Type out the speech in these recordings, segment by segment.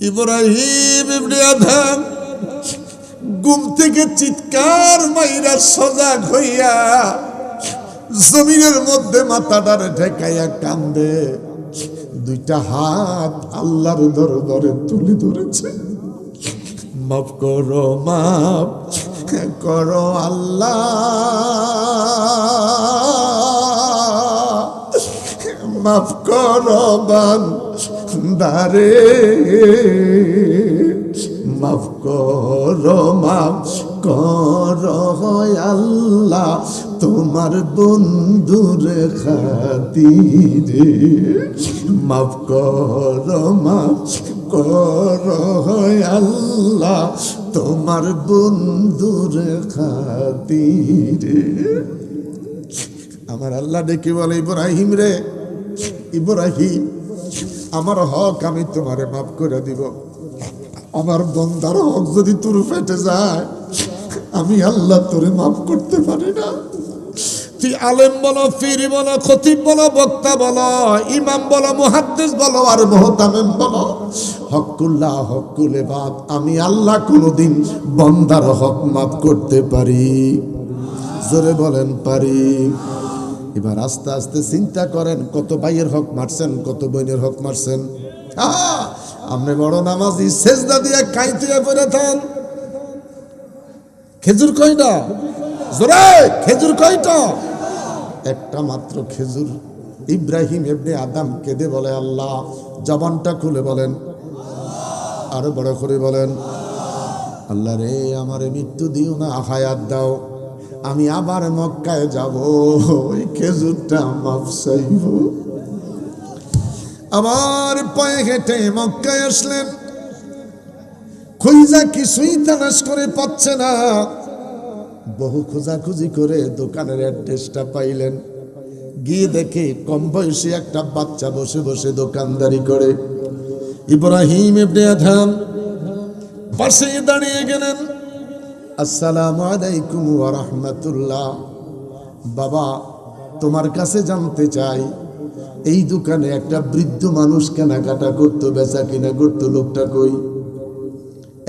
ইব্রাহিম ইবনে আদম ঘুম থেকে চিৎকার মাইরা সজাগ হইয়া জমিনের মধ্যে মাথাটারে ঠেকাইয়া কান্দে, দুইটা হাত আল্লাহর দরবারে তুলে ধরেছে। মাফ করো, মাফ করো আল্লাহ, মাফ করো বান্দারে, মাফ করো, মাফ করো আল্লাহ, তোমার বন্ধুর খাতিরে, মাফ করো, মাফ করো আল্লাহ, তোমার বন্ধুর খাতিরে। আমার আল্লাহ ডেকে বলে, ইব্রাহিম রে, ইব্রাহিম আমার হক আমি তোমারে মাফ করে দিব। আমার বন্দার হক যদি তোর ফেটে যায়, আমি আল্লাহ তোরে মাফ করতে পারি না। তুই আলেম বলো, পীর বলো, খতিব বলো, বক্তা বলো, ইমাম বলো, মুহাদ্দিস বলো, আর মুহতামিম বলো, হকুল্লাহ হকুল ইবাদ, আমি আল্লাহ কোনদিন বন্দার হক মাফ করতে পারি? জোরে বলেন পারি। এবার আস্তে আস্তে চিন্তা করেন, কত ভাইয়ের হক মারছেন, কত বোনের হক মারছেন। আপনি বড় নামাজি, সেজদা দিয়ে কাইতে পড়ে থান। খেজুর কয়টা? জোরে, খেজুর কয়টা? একটা মাত্র খেজুর। ইব্রাহিম ইবনে আদম কেঁদে বলে, আল্লাহ। জবানটা খুলে বলেন, আরো বড় করে বলেন, আল্লাহ রে, আমারে মৃত্যু দিও না, হায়াত দাও, আমি আবার মক্কায় যাব, ওই খেজুরটা মাফ চাইব। আবার পায়ে হেঁটে মক্কায় আসলেন। খুঁজা কিছুই তালাশ করে পাচ্ছে না, বহু খোঁজাখুঁজি করে দোকানের অ্যাড্রেসটা পাইলেন। গিয়ে দেখে কম বয়সী একটা বাচ্চা বসে বসে দোকানদারি করে। ইব্রাহিম ইবনে আদম পাশে দাঁড়িয়ে গেলেন। আসসালামু আলাইকুম ওয়া রাহমাতুল্লাহ। বাবা, তোমার কাছে জানতে চাই, এই দোকানে একটা বৃদ্ধ মানুষ কেনাকাটা করতো, বেচা কিনা করতো, লোকটা কই?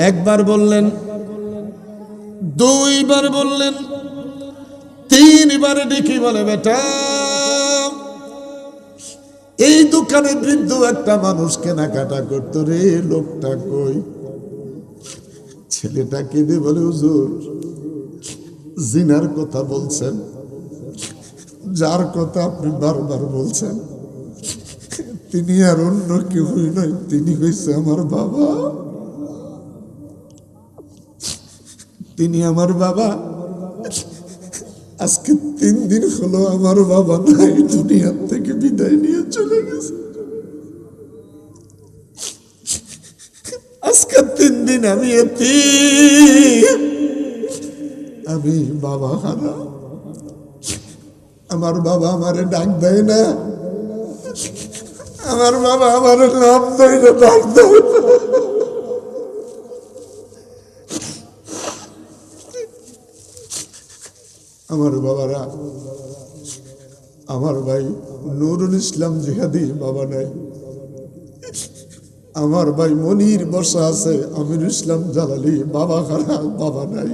একবার বললেন, দুইবার বললেন, তিনবার ডেকে বলে, বেটা, এই দোকানে বৃদ্ধ একটা মানুষ কেনাকাটা করতো রে, লোকটা কই? ছেলেটা কেঁদে বলে, হুজুর, জিনার কথা বলছেন, যার কথা আপনি বারবার বলছেন, তিনি আর অন্য কেউই নয়, তিনি হয়েছে আমার বাবা। তিনি আমার বাবা। আজকে 3 দিন হলো আমার বাবা নাই, দুনিয়ার থেকে বিদায় নিয়ে চলে গেছে। আজকে 3 দিন আমি এতিম, আমি বাবা হারা। আমার বাবা আমারে ডাক দেয় না, আমার বাবা আমার নাম ধরে ডাক দেয় না। আমার বাবারা, আমার ভাই নুরুল ইসলাম জিহাদি বাবা নাই, আমার ভাই মনির বসা আছে, আমির ইসলাম জালালি বাবা খারা, বাবা নাই।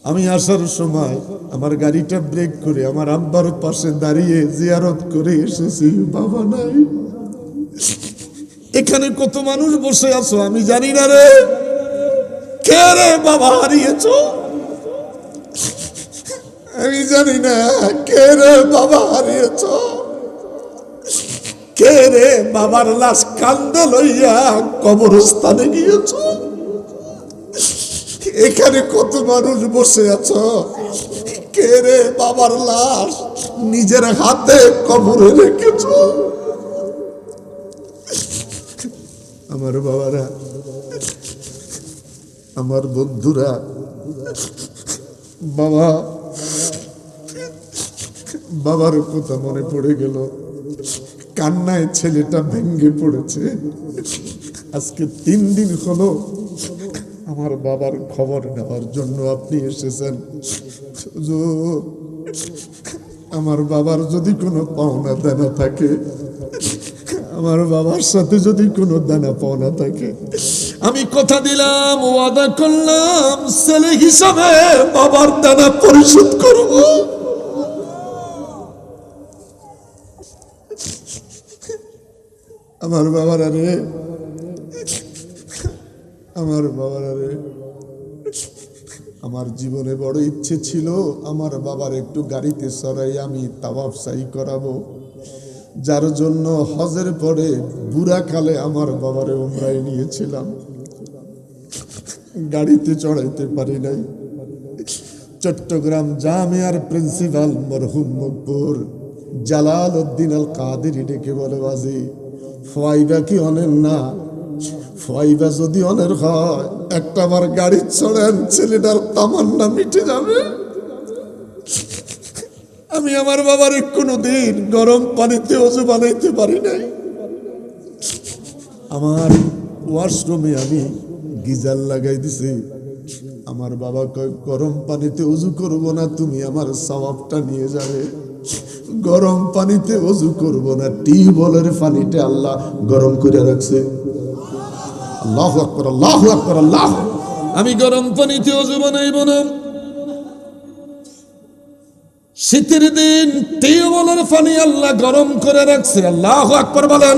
আমি আসার সময় আমার গাড়িটা ব্রেক করে আমার আব্বার পাশে দাঁড়িয়ে জিয়ারত করে এসেছি, বাবা নাই। এখানে কত মানুষ বসে আছো আমি জানি না রে, কে রে বাবা হারিয়েছ? আমি জানি না কে রে বাবা হারিয়েছ, কে রে বাবার লাশ কান্দে লইয়া কবরস্থানে গিয়েছ। এখানে কত মানুষ বসে আছো, কে রে বাবার লাশ নিজের হাতে কবরে রেখেছ। আমার বাবারা, আমার বন্ধুরা, বাবা, বাবার কথা মনে পড়ে গেল, কান্নায় ছেলেটা ভেঙ্গে পড়েছে। আজকে 3 দিন হলো আমার বাবার খবর নেওয়ার জন্য আপনি এসেছেন। আমার বাবার যদি কোনো পাওনা দেনা থাকে আমার বাবার সাথে যদি কোনো দানা পাওনা থাকে, আমি কথা দিলাম, ওয়াদা করলাম, ছেলে হিসাবে বাবার দানা পরিশোধ করব। আমার বাবারা রে, আমার বাবারা রে, আমার জীবনে বড় ইচ্ছে ছিল আমার বাবার একটু গাড়িতে চড়াই আমি তাওয়াফ সাই করাবো, যার জন্য হজের পরে বুড়াকালে আমার বাবারে উমরায় নিয়েছিলাম, গাড়িতে চড়াইতে পারি নাই। চট্টগ্রাম জামিয়ার প্রিন্সিপাল মরহুম মকবুর জালাল উদ্দিন আল কাদেরি ডেকে বলে, বাজি ফাইবা কি অনেক না, ফাইবা যদি অনেক হয় একটা আমার গাড়ি চড়েন, ছেলেটার তামান্না মিটে যাবে। আমি আমার বাবার কোনোদিন গরম পানিতে ওযু বানাইতে পারি নাই। আমার ওয়াশরুমে আমি গিজার লাগাই দিছি। আমার বাবা কয়, গরম পানিতে ওযু করব না, তুমি আমার সওয়াবটা নিয়ে যাবে। গরম পানিতে ওযু করব না, টিউবওয়েলের পানিতে আল্লাহ গরম করে রাখছে। আল্লাহু আকবার, আল্লাহু আকবার, আল্লাহ। আমি গরম পানিতে ওযু বানাইব না। শীতের দিন টিউবওয়েলের পানি আল্লাহ গরম করে রাখছে। আল্লাহু আকবার বলেন।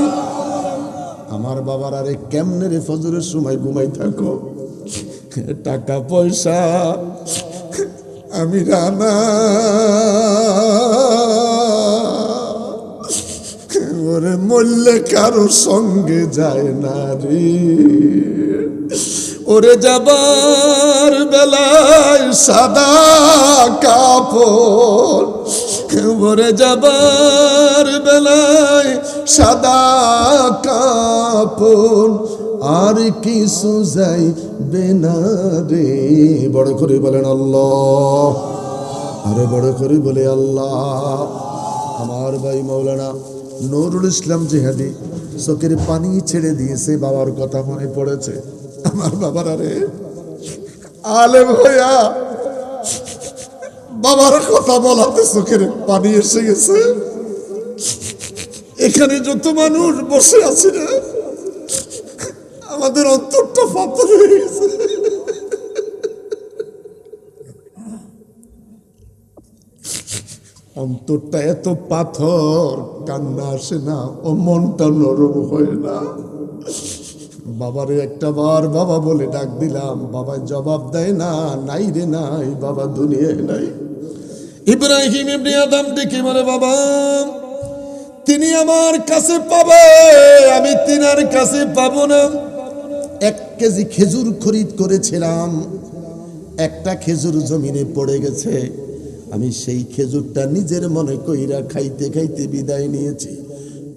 আমার বাবার আরে কেমনে রে ফজরের সময় ঘুমাই থাকো, টাকা পয়সা আমি রানা ওরে মরলে কারো সঙ্গে যায় না রে, ওরে যাবার বেলায় সাদা কাপড়, ওরে যাবার বেলায় সাদা কাপড়, আর কিছু যাইবে না রে। বড় করে বলেন আল্লাহ, আরো বড় করে বলে আল্লাহ। আমার ভাই মাওলানা নুরুল ইসলাম জিহাদি চোখের পানি ছেড়ে দিয়েছে, বাবার কথা মনে পড়েছে। আমার বাবার আরে আলেম হইয়া বাবার কথা বলাতে চোখের পানি এসে গেছে। এখানে যত মানুষ বসে আছে না, আমাদের অন্তরটা পাথর হয়ে গেছে। অন্তরটা এত পাথর, কান্না আসে না, ও মনটা নরম হয় না। বাবারে একটা বার বাবা বলে ডাক দিলাম, বাবা জবাব দেয় না, নাই রে নাই, বাবা দুনিয়ায় নাই। ইব্রাহিম ইবনে আদম ডেকে বলে, বাবা তিনি আমার কাছে পাবে, আমি তিনার কাছে পাবো না। 1 কেজি খেজুর খরিদ করেছিলাম, একটা খেজুর জমিনে পড়ে গেছে, আমি সেই খেজুরটা নিজের মনে কইরা খাইতে খাইতে বিদায় নিয়েছি।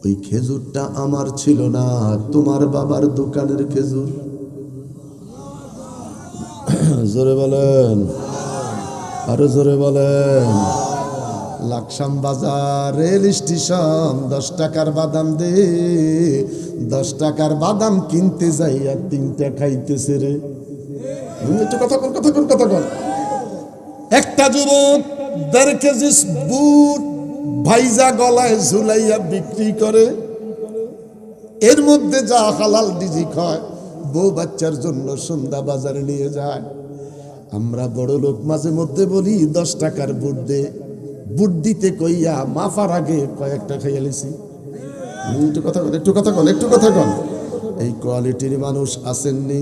ওই খেজুরটা আমার ছিল না, তোমার বাবার দোকানের খেজুর। জোরে বলেন, আরো জোরে বলেন। লাকসাম বাজার রেল স্টেশন, 10 টাকার বাদাম দে, 10 টাকার বাদাম কিনতে যাই আর 3টা খাইতেছে রে। একটু কথা কন, কথা কন, কথা কন। একটা যুবক 1.5 কেজি বুট ভাইজা গলায় ঝুলাইয়া বিক্রি করে, এর মধ্যে যা হালাল রিজিক হয় বউ বাচ্চার জন্য সন্ধ্যা বাজারে নিয়ে যায়। আমরা বড় লোক মাঝে মধ্যে বলি 10 টাকার বুট দে, বুট দিতে কইয়া মাফার আগে কয়েকটা খাইয়া লিছি। একটু কথা কন, একটু কথা কন, একটু কথা কন। এই কোয়ালিটির মানুষ আসেননি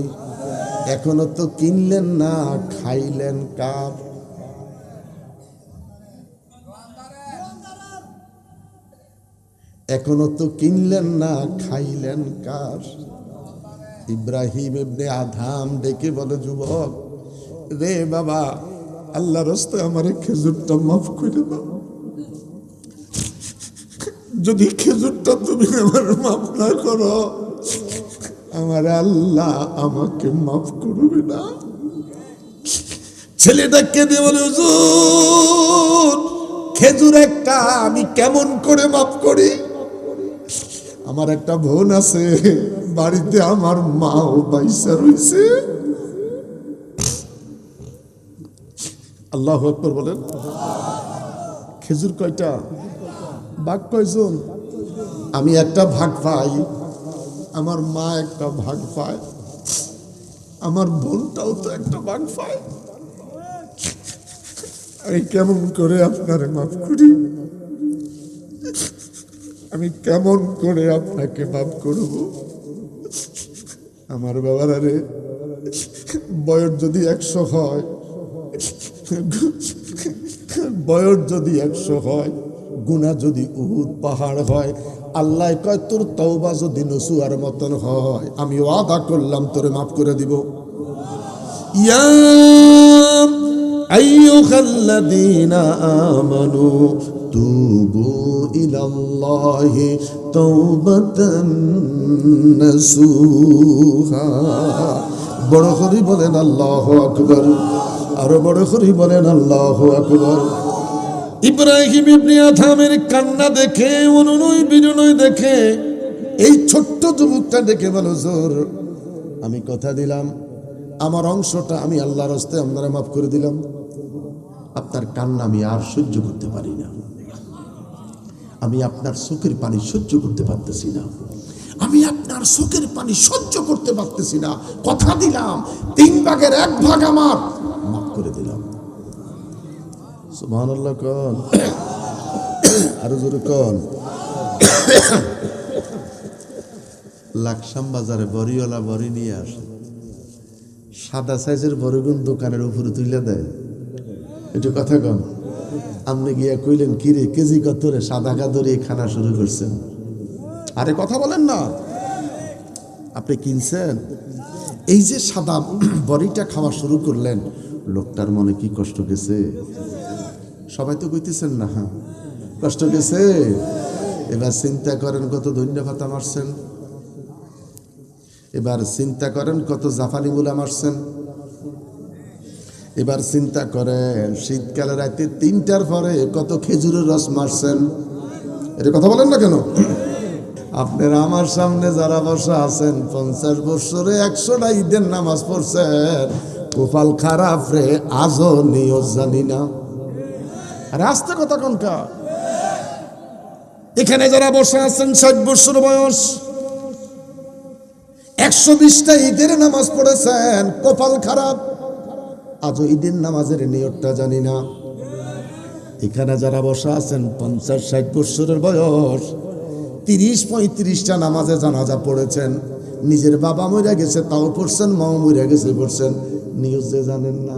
এখনো, তো কিনলেন না, খাইলেন কার? এখনো তো কিনলেন না, খাইলেন কার? ইব্রাহিম ইবনে আদম ডেকে বলে, যুবক রে বাবা, আল্লাহর রাস্তায় আমারে খেজুরটা মাফ করে দাও। যদি খেজুরটা তুমি আমার মাফ না করো, আমার আল্লাহ আমাকে মাফ করবে না। ছেলেটা কেঁদে বলে, হুজুর খেজুর একটা আমি কেমন করে মাফ করি? আমার একটা বোন আছে বাড়িতে, আমার মাও বাইসা রইছে। আল্লাহু আকবার বলেন। খেজুর কয়টা? বাঘ কয়জন? আমি একটা ভাগ পাই, আমার মা একটা ভাগ পায়, আমার বোনটাও তো একটা ভাগ পায়। আমি কেমন করে আপনার মাফ করি? আমি কেমন করে আপনাকে মাফ করব? আমার বাবার আরে বয়স যদি 100 হয়, বয়স যদি 100 হয়, গুনাহ যদি উহুদ পাহাড় হয়, আল্লাহ কয় তোর তওবা যদি নসুয়ার মতন হয়, আমি ওয়াদা করলাম তোরে মাফ করে দিব। ইয়া আইয়ুহাল্লাযীনা আমানু তুবু ইলাল্লাহি তাওবাতান নাসুহা। বড় করে বলেন আল্লাহু আকবার, আরো বড় করে বলেন আল্লাহু আকবার। ইব্রাহিম ইবনে আদহামের কান্না দেখে, অনুনয় বিনয় দেখে এই ছোট্ট যুবকটা দেখে বলো, হুজুর আমি কথা দিলাম আমার অংশটা আমি আল্লাহর রাস্তায় আপনারা মাফ করে দিলাম। আপনার কান্না আমি আর সহ্য করতে পারি না, আমি আপনার চোখের পানি সহ্য করতে পারতেছি না, আমি আপনার চোখের পানি সহ্য করতে পারতেছি না। কথা দিলাম 3 ভাগের 1 ভাগ আমার মাফ করে দিলাম। সুবহানাল্লাহ কোন, আরো জোরে কোন। লাকসাম বাজারে বড়িওয়ালা বড়ি নিয়ে আসে, সাদা সাইজের বড়গুন দোকানের উপরে তুলে দেয়। একটু কথা কন, আপনি গিয়া কইলেন কিরে কেজি কত রে? সাদা কাদরে খানা শুরু করছেন। আরে কথা বলেন না, আপনি কিনছেন। এই যে সাদা বড়িটা খাওয়া শুরু করলেন, লোকটার মনে কি কষ্ট গেছে? সবাই তো কইতেছেন না, হ্যাঁ কষ্ট গেছে। এবার চিন্তা করেন কত ধন্যবাদ মারছেন, এবার চিন্তা করেন কত জাফানি মুলা মারছেন, এবার চিন্তা করেন শীতকালে রাতে 3টার পরে কত খেজুরের রস মারছেন। এটা কথা বলেন না কেন? আপনারা আমার সামনে যারা বসা আছেন 50 বছরে 100টা ঈদের নামাজ পড়ছেন, কপাল খারাপ রে, আজও নিয়ত জানি না। আরে আস্তে কথা কোনটা। এখানে যারা বসা আছেন 60 বছর বয়স, 120টা ঈদের নামাজ পড়েছেন, কপাল খারাপ, আজও ঈদের নামাজের নিয়তটা জানি না। এখানে যারা বসা আছেন 50-60 বছরের বয়স, 30-35টা নামাজে জানাজা পড়েছেন, নিজের বাবা মরে গেছে তাও পড়ছেন, মাও মরে গেছে পড়ছেন, নিয়ত যে জানেন না।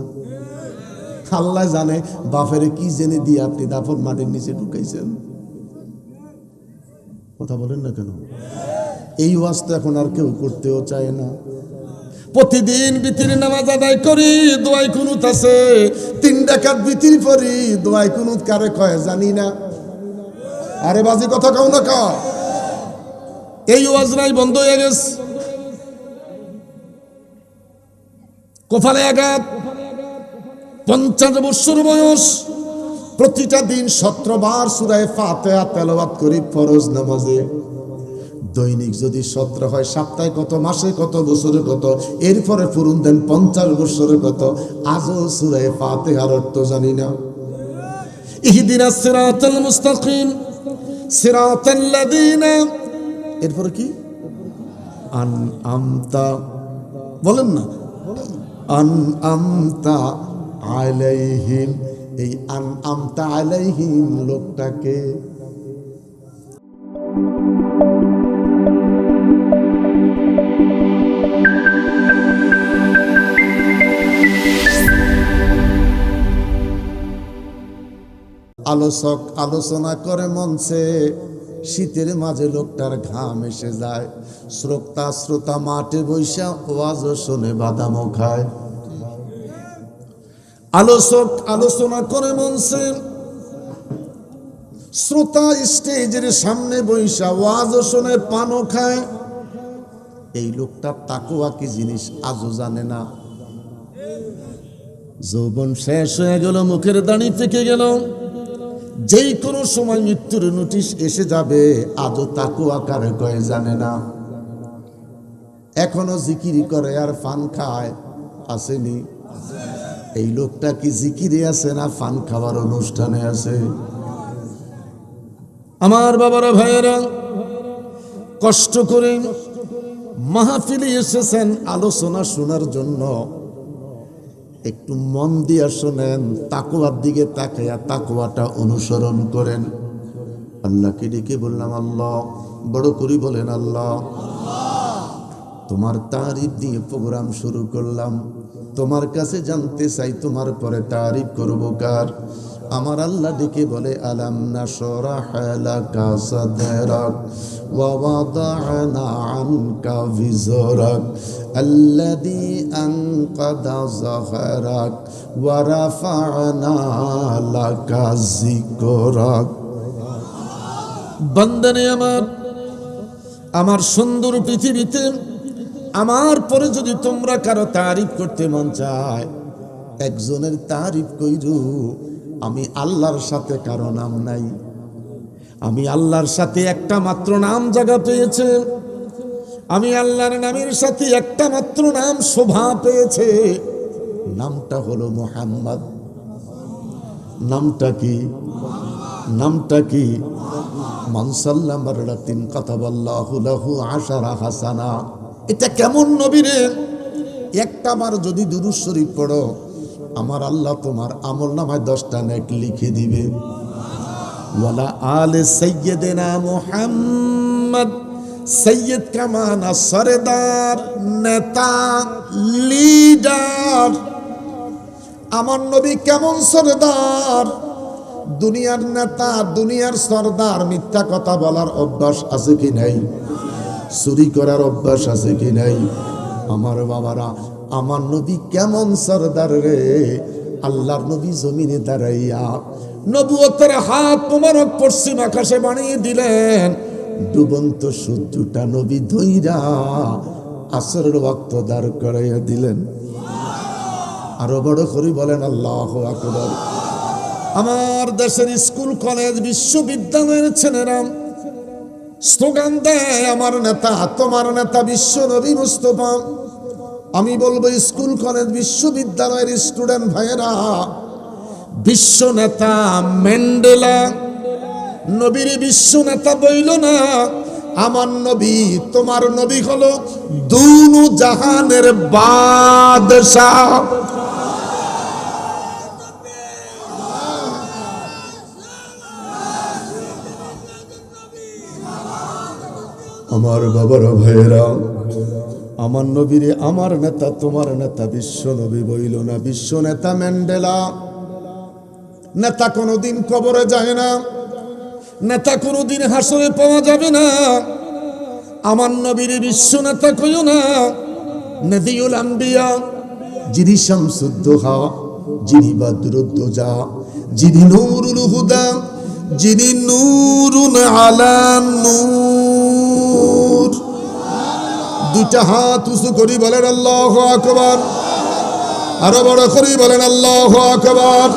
আল্লাহ জানে বাপের কি জেনে দিয়ে আপনি দাফন মাটির নিচে ঢুকাইছেন। কথা বলেন না কেন? এই ওয়াজ তো এখন আর কেউ করতেও চায় না। প্রতিদিন বিতির নামাজ আদায় করি, দোয়াই কুনুত আছে, 3 রাকাত বিতির পড়ি, দোয়াই কুনুত কারে কয় জানি না। আরে বাজি কথা কও না কা, এই ওয়াজ নাই বন্ধ হয়ে গেছে। কপালে আঘাত, 50 বছর বয়স, প্রতিটা দিন 17 বার সূরা ফাতিহা তেলাওয়াত করি ফরজ নামাজে। দৈনিক যদি 17 হয়, সপ্তাহে কত, মাসে কত, বছরে কত, এরপরে পূরণ দেন 50 বছরে কত। আজও সূরা ফাতিহার অর্থ জানি না। ইহদিনাস সিরাতাল মুস্তাকিম সিরাতাল্লাযীনা, এরপরে কি আনআমতা, বলেন না আনআমতা আলাইহিম। এই আনআমতা আলাইহিম লোকটাকে আলোচক আলোচনা করে মঞ্চে, শীতের মাঝে লোকটার ঘাম এসে যায়। শ্রোতা শ্রোতা মাঠে বৈশা ওয়াজ শোনে বাদামও খায়। আলোচক আলোচনা করে মঞ্চে, শ্রোতা স্টেজের সামনে বৈশা ওয়াজ শোনে পানও খায়। এই লোকটা তাকওয়া কি জিনিস আজও জানে না। যৌবন শেষ হয়ে গেল, মুখের দাড়ি পেকে গেল, যেই কোনো সময় মৃত্যুর নোটিশ এসে যাবে, আজও তাকওয়া কারে কয় জানে না। এখনো জিকিরি করে আর পান খায়, আসেনি? এই লোকটা কি জিকিরে আছে না পান খাওয়ার অনুষ্ঠানে আছে? আমার বাবারা ভাইয়েরা, কষ্ট করে মাহফিলে এসেছেন আলোচনা শোনার জন্য, একটু মন দিয়ে শোনেন, তাকওয়ার দিকে তাকায়া তাকওয়াটা অনুসরণ করেন। আল্লাহকে ডেকে বললাম, আল্লাহ, বড় করে বলেন আল্লাহ, তোমার তারিফ দিয়ে প্রোগ্রাম শুরু করলাম। তোমার কাছে জানতে চাই, তোমার পরে তারিফ করব কার? আমার আল্লাহ ডেকে বলে, আলাম নাশরাহ লাকা সাদরাক ওয়া ওয়াদা'না আনকা বিজরাক আল্লাযী আনকাদা যাহরাক ওয়া রাফা'না লাকা যিকরাক। বান্দারে আমার সুন্দর পৃথিবীতে আমার পরে যদি তোমরা কারো তারিফ করতে মন চায়, একজনের তারিফ কইরু। আমি আল্লাহর সাথে কারো নাম নাই, আমি আল্লাহর সাথে একটা মাত্র নাম জায়গা পেয়েছে, আমি আল্লাহর নামের সাথে একটা মাত্র নাম শোভা পেয়েছে, নামটা হলো মুহাম্মদ। নামটা কি? নামটা কি? মান সাল্লা মাররাতিন কাতাবাল্লাহু লাহু আশারা হাসানা। এটা কেমন নবী রে? একটা বার যদি দুরূদ শরীফ পড়ো, আমার আল্লাহ তোমার আমলনামায় 10টা নেক লিখে দিবে। ওয়ালা আলে সাইয়্যিদিনা মুহাম্মদ। সাইয়্যিদ কামানা সরদার, নেতা, লিডার। আমার নবী কেমন সরদার? দুনিয়ার নেতা, দুনিয়ার সরদার, মিথ্যা কথা বলার অভ্যাস আছে কি নাই? চুরি করার অভ্যাস আছে কি নাই? আমার বাবারা, আমার নবী কেমন সরদার রে! আল্লাহর নবী জমিনে দাঁড়াইয়া নবুয়তের হাত মোবারক পশ্চিম আকাশে বানিয়ে দিলেন। ডুবন্ত সূর্যটা নবী ধইরা আসরের ওয়াক্ত দাঁড় করাইয়া দিলেন। আরো বড় করে বলেন আল্লাহু আকবার। আমার দেশের স্কুল, কলেজ, বিশ্ববিদ্যালয়ের ছেলেরা স্লোগান দেয়, আমার নেতা, তোমার নেতা বিশ্ব নবী মুস্তাফা। আমি বলবো, স্কুল, কলেজ, বিশ্ববিদ্যালয়ের স্টুডেন্ট ভাইয়েরা, বিশ্ব নেতা ম্যান্ডেলা নবীর বিশ্ব নেতা বইল না। আমার নবী, তোমার নবী হলো দুনু জাহানের বাদশাহ। আমার বাবার ভাইয়েরা, আমার নবীরে আমার নেতা, তোমার নেতা বিশ্ব নবী বইল না। বিশ্ব নেতা ম্যান্ডেলা। নেতা কোনোদিন কবরে যায় না, নেতা কোনোদিন হাসরে পাওয়া যাবে না। আমার নবীর বিশ্ব নেতা কইও না। নদিউল আম্বিয়া, যিনি শামসুদ্দোহা, যিনি বাদরুদ্দোজা, যিনি নূরুল হুদা, যিনি নূরুন আলা নূর। দুইটা হাত উঁচু করি বলেন আল্লাহু আকবার। আরো বড় করি বলেন আল্লাহু আকবার।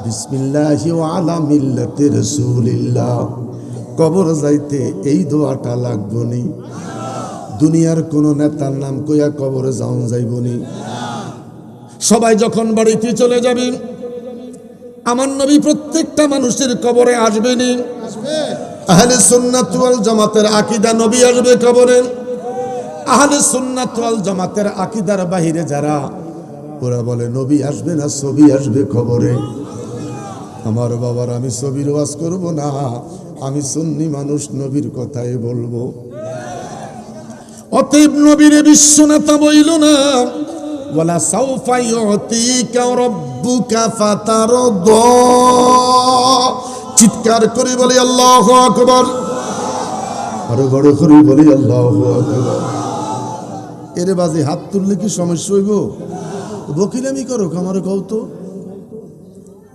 বিসমিল্লাহি ওয়া আলা মিল্লাতি রাসূলিল্লাহ। কবর যাইতে এই দোয়াটা লাগবনি। দুনিয়ার কোন নেতার নাম কইয়া কবরে যাওন যাইবনি। সবাই যখন বাড়িতে চলে যাবেন, আমার নবী প্রত্যেকটা মানুষের কবরে আসবেনি। আহলে সুন্নাত ওয়াল জামাতের আকীদা, নবী আসবে কবরে। আহলে সুন্নাত ওয়াল জামাতের আকীদার বাহিরে যারা, ওরা বলে নবী আসবে না, ছবি আসবে কবরে। আমার বাবার, আমি ছবির ওয়াজ করব না, আমি সুন্নি মানুষ, নবীর কথাই বলবো। অতএব নবীর বিশ্ব নেতা বইল না। ওয়ালা সাউফা ইউতিকা রাব্বুকা ফাতারদা। চিৎকার করে বলি আল্লাহু আকবার। আরো বড় করে বলি আল্লাহু আকবার। এর বাজে হাত তুললে কি সমস্যা হইব? বকিলামি করো, আমার কৌত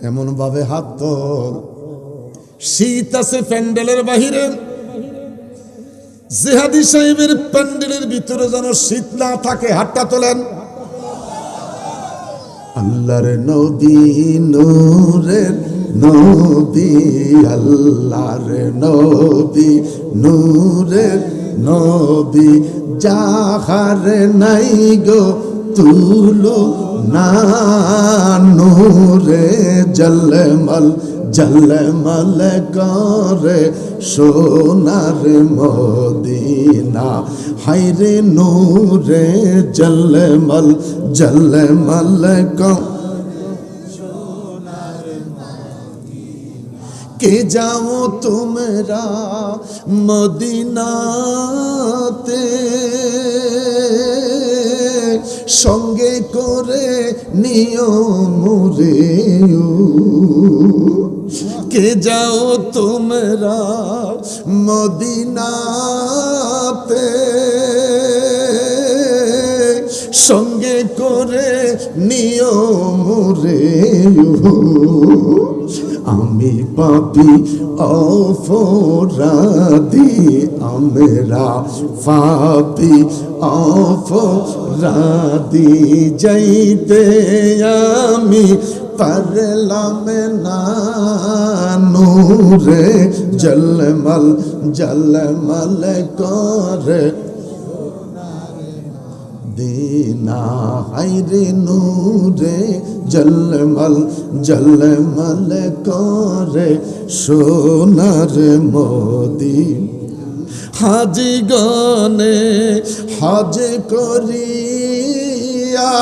এমন ভাবে হাত তোল। শীত আছে প্যান্ডেলের বাহিরে, জিহাদি সাহেবের প্যান্ডেলের ভিতরে যেন শীত না থাকে। হাতটা তোলেন। আল্লাহর নবী নূরের নবী, আল্লাহর নবী নূরের নবী, যাহার নাই গো তুলো না, নূরে জলমল ঝলমল করে সোনার মদিনা, হায়রে নূরে ঝলমল ঝলমল করে কে যাও তোমরা মদিনাতে, সঙ্গে করে নিও মুরে। কে যাও তোমরা মদিনাতে, সঙ্গে করে নিও মুরে। আমি পাপি অপরাধী, আমরা পাপি অপরাধী, যাইতে আমি পারলাম না নূরে ঝলমল ঝলমল করে দিনা, হায়রে নূরে ঝলমল ঝলমল করে সোনার মদিনা। হাজি গনে হজ করিয়া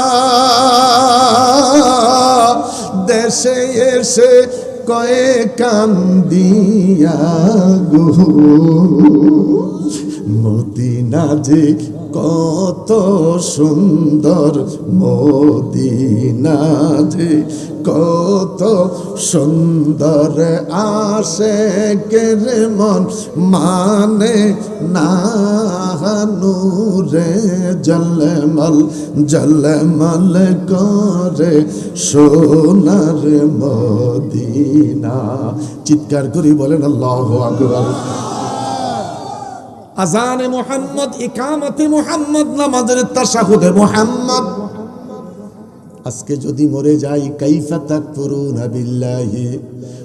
দেশে এসে কয়ে কান্দিয়া গো, মদিনা যে কত সুন্দর, মদিনা যে কত সুন্দর, আশিকের মন মানে না নূরে ঝলমল ঝলমল করে সোনার মদিনা। চিৎকার করে বলেন আল্লাহু আকবার। আজানে মুহাম্মদ, ইকামতে মুহাম্মদ, নামাজের তাশাহুদে মুহাম্মদ। আজকে যদি মরে যাই, কাইফা তাকফুরুনা বিল্লাহি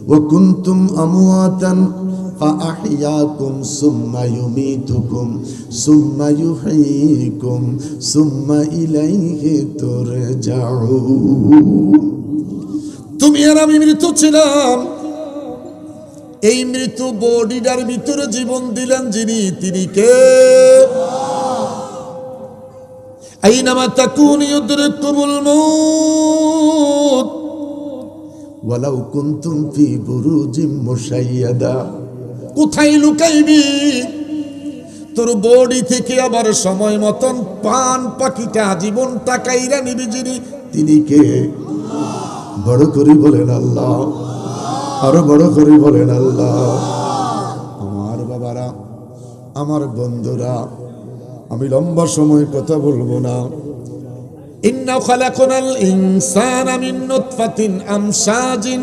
ওয়া কুনতুম আমওয়াতান ফাআহইয়াকুম সুম্মা ইউমীতুকুম সুম্মা ইউহয়ীকুম সুম্মা ইলাইহি তুরজাউন। তুমি আর আমি মৃত ছিলাম, এই মৃত বডিটার ভিতরে জীবন দিলেন যিনি, তিনি কে? আইনামা তাকুনু ইউদরিকুমুল মাউত ওয়ালাউ কুনতুম ফি বুরুজিম মুশাইয়াদা। কোথায় লুকাইবি? তোর বডি থেকে আবার সময় মতন পান পাখিটা জীবনটা কাইরা নিবি যিনি, তিনি কে? বড় করে বলেন আল্লাহ, আরো বড় করে বলেন আল্লাহ। আমার বাবারা, আমার বন্ধুরা, আমি লম্বা সময় কথা বলবো না। ইন্না খালাকনাল ইনসানা মিন নুতফাতিন আমশাজিন,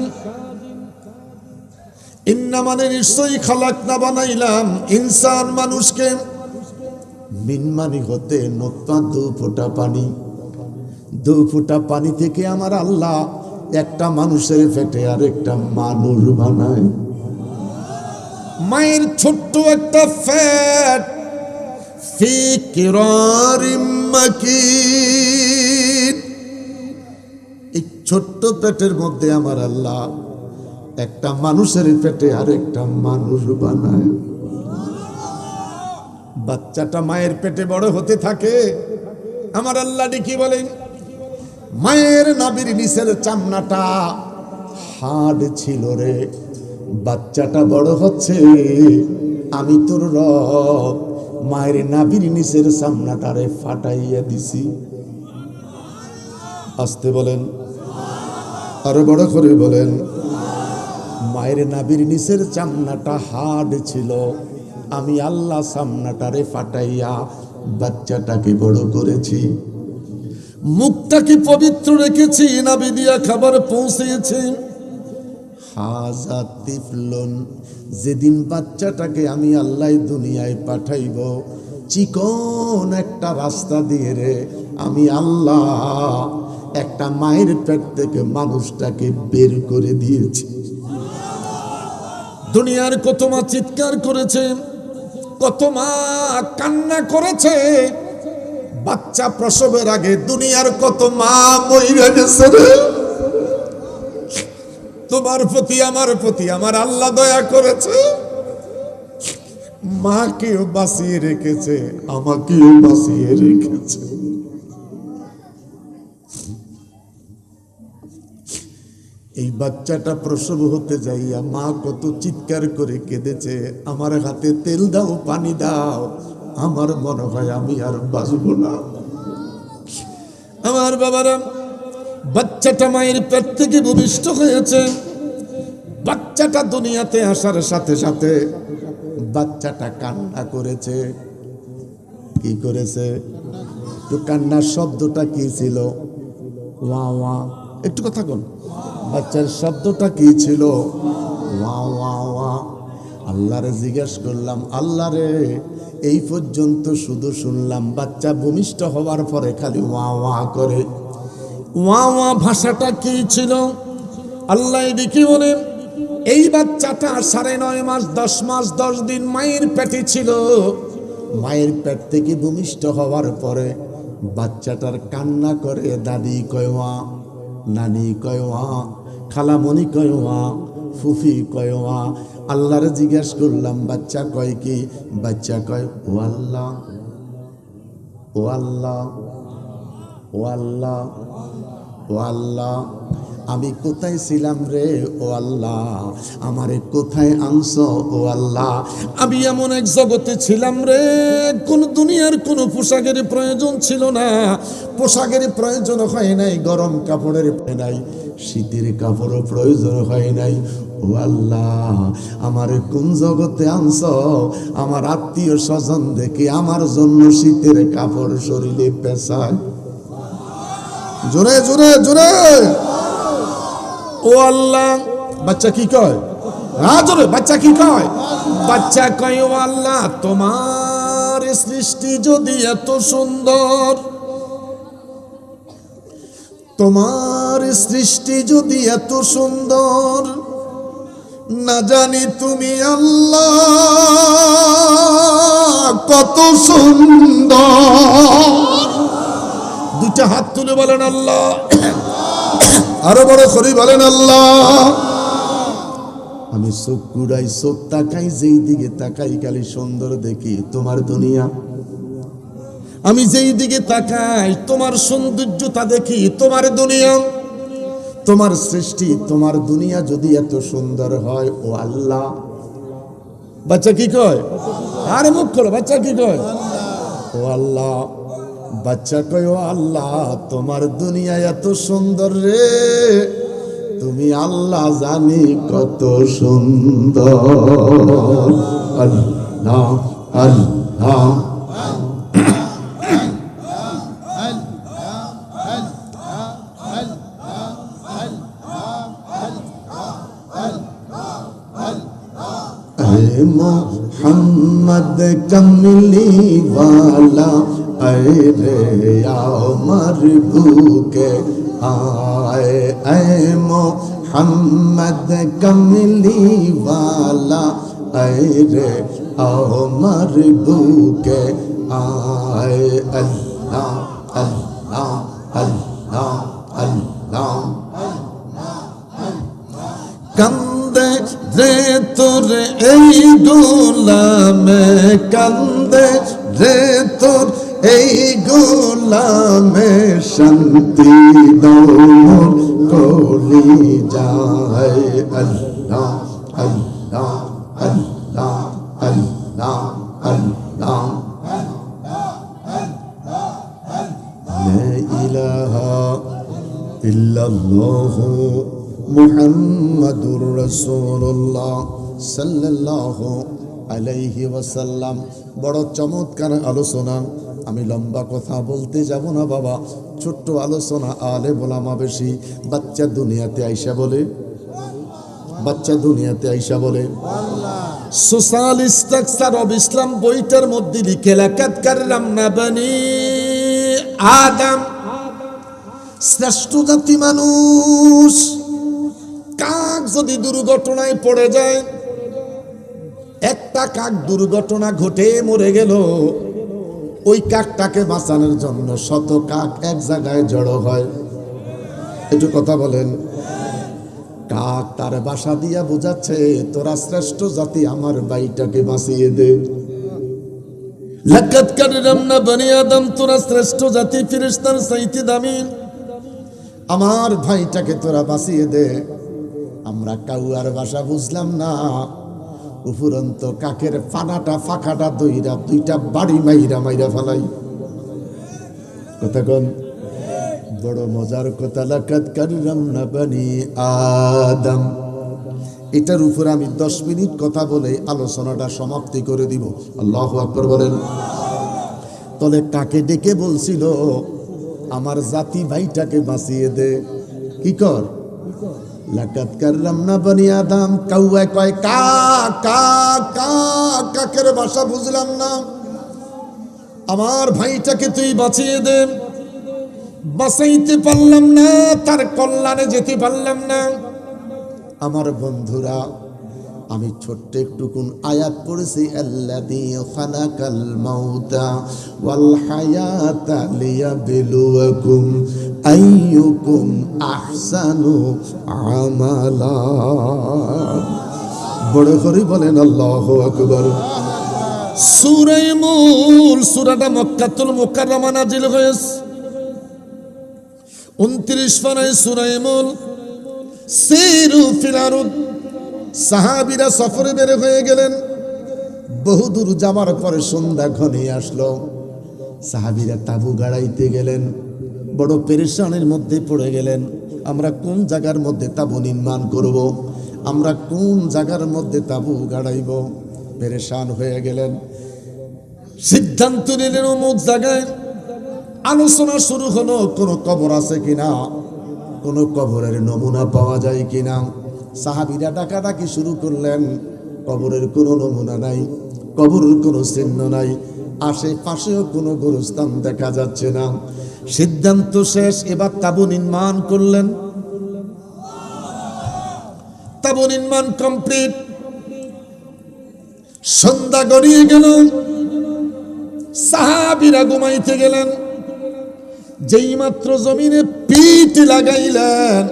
ইন্না মানে নিশ্চয়ই, খালাকনা বানাইলাম, ইনসান মানুষকে, মিন মানে হতে, নুতফা দু ফোঁটা পানি, দু ফোঁটা পানি থেকে আমার আল্লাহ একটা মানুষের পেটে আর একটা মানুষ বানায়। মায়ের ছোট্ট একটা ফ্যাট, ফি কিরারিম মাকিন, এই ছোট্ট পেটের মধ্যে আমার আল্লাহ একটা মানুষের পেটে আর একটা মানুষ বানায়। বাচ্চাটা মায়ের পেটে বড় হতে থাকে, আমার আল্লাহ কি বলেন, মায়ের নাভির নিচের চামড়াটা হাড় ছিল রে, বাচ্চাটা বড় হচ্ছে, আমি তোর রব মায়ের নাভির নিচের চামড়াটারে ফাটাইয়া দিছি। আসতে বলেন, আরো বড় করে বলেন। মায়ের নাভির নিচের চামড়াটা হাড় ছিল, আমি আল্লাহ চামড়াটারে ফাটাইয়া বাচ্চাটাকে বড় করেছি। মুখটাকে পবিত্র রেখেছি, নাভি দিয়া খাবার পৌঁছেছি। হাজা তিফলুন, যেদিন বাচ্চাটাকে আমি আল্লাহ দুনিয়ায় পাঠাইব, চিকন একটা রাস্তা দিয়ে রে আমি আল্লাহ একটা মায়ের পেট থেকে মানুষটাকে বের করে দিয়েছি। দুনিয়ার কত মা চিৎকার করেছে, কত মা কান্না করেছে, বাচ্চা প্রসবের আগে দুনিয়ার কত মা মইরা গেছে রে। তোমার প্রতি আমার আল্লাহ দয়া করেছে, মাকেও বাঁচিয়ে রেখেছে, আমাকেও বাঁচিয়ে রেখেছে। এই বাচ্চাটা প্রসব হতে যাইয়া মা কত চিৎকার করে কেঁদেছে, আমার হাতে তেল দাও, পানি দাও, আমার মনে হয় আমি আর বাঁচব না। আমার বাবারা, বাচ্চাটা মায়ের পেট থেকে ভূমিষ্ঠ হয়েছে। বাচ্চাটা দুনিয়াতে আসার সাথে সাথে বাচ্চাটা কান্না করেছে। কি করেছে? তো কান্নার শব্দটা কি ছিল? ওয়া ওয়া। একটু কথা বল, বাচ্চার শব্দটা কি ছিল? ওয়া ওয়া ওয়া। আল্লাহরে জিজ্ঞেস করলাম, আল্লাহ রে, এই পর্যন্ত শুধু শুনলাম বাচ্চা ভূমিষ্ঠ হওয়ার পরে খালি ওয়া ওয়া করে। ওয়া ওয়া ভাষাটা কি ছিল? আল্লাহ এদিকে বলেন, এই বাচ্চাটা 9.5 মাস 10 মাস 10 দিন মায়ের পেটে ছিল। মায়ের পেট থেকে ভূমিষ্ঠ হওয়ার পরে বাচ্চাটার কান্না করে, দাদি কয় ওয়া, নানি কয় ওয়া, খালামণি কয় ওয়া, ফুফি কয় ওয়া। আল্লাহরে জিজ্ঞেস করলাম, বাচ্চা কয় কি? বাচ্চা কয় ও আল্লাহ, ও আল্লাহ, ও আল্লাহ, ও আল্লাহ। আমি কোথায় ছিলাম রে ও আল্লাহ, আমারে কোথায় আনছো ও আল্লাহ? আমি এমন এক জগতে ছিলাম রে, কোন দুনিয়ার কোনো পোশাকের প্রয়োজন ছিল না, পোশাকের প্রয়োজন হয় নাই, গরম কাপড়ের নাই, শীতের কাপড়ও প্রয়োজন হয় নাই। ও আল্লাহ, আমারে কোন জগতে আনছো? আমার আত্মীয় স্বজন দেখে আমার জন্য শীতের কাপড় শরীরে পেঁচায়। জোরে জোরে জোরে ও আল্লাহ। বাচ্চা কি কয়? জোরে, বাচ্চা কি কয়? বাচ্চা কয় ও আল্লাহ, তোমার সৃষ্টি যদি এত সুন্দর, তোমার সৃষ্টি যদি এত সুন্দর, না জানি তুমি আল্লাহ কত সুন্দর। দুটা হাত তুলে বলেন আল্লাহ, আরো বড় করে বলেন আল্লাহ। আমি চোখ কুড়াই, চোখ তাকাই, যেই দিকে তাকাই খালি সুন্দর দেখি তোমার দুনিয়া। আমি যেই দিকে তাকাই তোমার সৌন্দর্যতা দেখি তোমার দুনিয়া। তোমার সৃষ্টি, তোমার দুনিয়া যদি এত সুন্দর হয় ও আল্লাহ। বাচ্চা কি কয়? আরে মুখ খোলো, বাচ্চা কি কয়? ও আল্লাহ। বাচ্চা কয় ও আল্লাহ, তোমার দুনিয়া এত সুন্দর রে, তুমি আল্লাহ জানি কত সুন্দর। আল্লাহ আল্লাহ। মোহাম্মদ কমলি ওয়ালা আরে আমার বুকে আয়, আয় মোহাম্মদ কমলি ওয়ালা আরে আমার বুকে আয়। আল্লাহ আল্লাহ আল্লাহ আল্লাহ। কান্দে রে তোর এই গোলামে, কান্দে রে তোর এই গোলামে, শান্তি দৌর কলি যায়। আল্লাহ আল্লাহ আল্লাহ আল্লাহ আল্লাহ। লা ইলাহা ইল্লাল্লাহু মুহাম্মাদুর রাসূলুল্লাহ সাল্লাল্লাহু আলাইহি ওয়াসাল্লাম। বড় চমৎকার আলোচনা। আমি লম্বা কথা বলতে যাব না বাবা, ছোট্ট আলোচনা, আলে ওলামা বেশি। বাচ্চা দুনিয়াতে আইসা বলে, বাচ্চা দুনিয়াতে আইসা বলে সোশ্যাল স্ট্রাকচার অব ইসলাম বইটার মধ্যে লিখে, লাকাদ কাররামনা বানি আদম, শ্রেষ্ঠ জাতি মানুষ। কাক যদি দুর্ঘটনায় পড়ে যায়, একটা কাক দুর্ঘটনা ঘটে মরে গেল, ওই কাকটাকে বাঁচানোর জন্য শত কাক এক জায়গায় জড়ো হয়। একটু কথা বলেন। কাক তার বাসা দিয়া বোঝাচ্ছে তোরা শ্রেষ্ঠ জাতি, আমার ভাইটাকে বাঁচিয়ে দে। লাকাদ কাররামনা বনি আদম, তোরা শ্রেষ্ঠ জাতি, ফেরেশতার চাইতে দামি, আমার ভাইটাকে তোরা বাঁচিয়ে দে। আমরা কাউয়ার ভাষা বুঝলাম না, উপরন্ত কাকের ফাঁকাটা দইরা দুইটা বাড়ি মাইরা ফেলাই। কথা কন, বড় মজার কথা। লাকাদ কাররামনা বনি আদম, এটার উপর আমি 10 মিনিট কথা বলে আলোচনাটা সমাপ্তি করে দিব। আল্লাহু আকবার বলেন। তলে কাকে ডেকে বলছিল আমার জাতি ভাইটাকে বাঁচিয়ে দে, কি কর? লাকাদ কাররামনা বনি আদম। কাউয়া কয় কাক কাক কাক, কাকের ভাষা বুঝলাম না, আমার ভাইটাকে তুই বাঁচিয়ে দে। বাঁচাইতে পারলাম না, তার কল্যাণে যেতে পারলাম না। আমার বন্ধুরা, আমি ছোট্ট একটুকুন আয়াত পড়েছি, আল্লাযী খালাকাল মাউতা ওয়াল হায়াতা লিয়াবলুয়াকুম আইয়ুকুম আহসানু আমালা। বড় করে বলেন আল্লাহু আকবার। সূরা মুল, সূরাটা মক্কাতুল মুকাররমা নাজিল হয়েছে। 29 পারায় সূরা মুল। সিরু ফিল আরদ, সাহাবীরা সফরে বের হয়ে গেলেন। বহুদূর যাওয়ার পরে সন্ধ্যা ঘনিয়ে আসলো। সাহাবীরা তাবু গাড়াইতে গেলেন, বড় পেরেশানের মধ্যে পড়ে গেলেন। আমরা কোন জায়গার মধ্যে তাবু নির্মাণ করব, আমরা কোন জায়গার মধ্যে তাবু গাড়াইব, পেরেশান হয়ে গেলেন। সিদ্ধান্ত নিলেন অমুক জায়গায়। আলোচনা শুরু হলো, কোনো কবর আছে কিনা, কোনো কবরের নমুনা পাওয়া যায় কিনা। সাহাবীরা ডাকাডাকি শুরু করলেন, কবরের কোনো নমুনা নাই, কবরের কোনো চিহ্ন নাই, আশেপাশেও কোনো গোরস্থান দেখা যাচ্ছে না। সিদ্ধান্ত শেষ, এবার তাবু নির্মাণ করলেন। তাবু নির্মাণ কমপ্লিট। সন্ধ্যা গড়িয়ে গেল, সাহাবীরা ঘুমাইতে গেলেন। যেই মাত্র জমিনে পিঠ লাগাইলেন,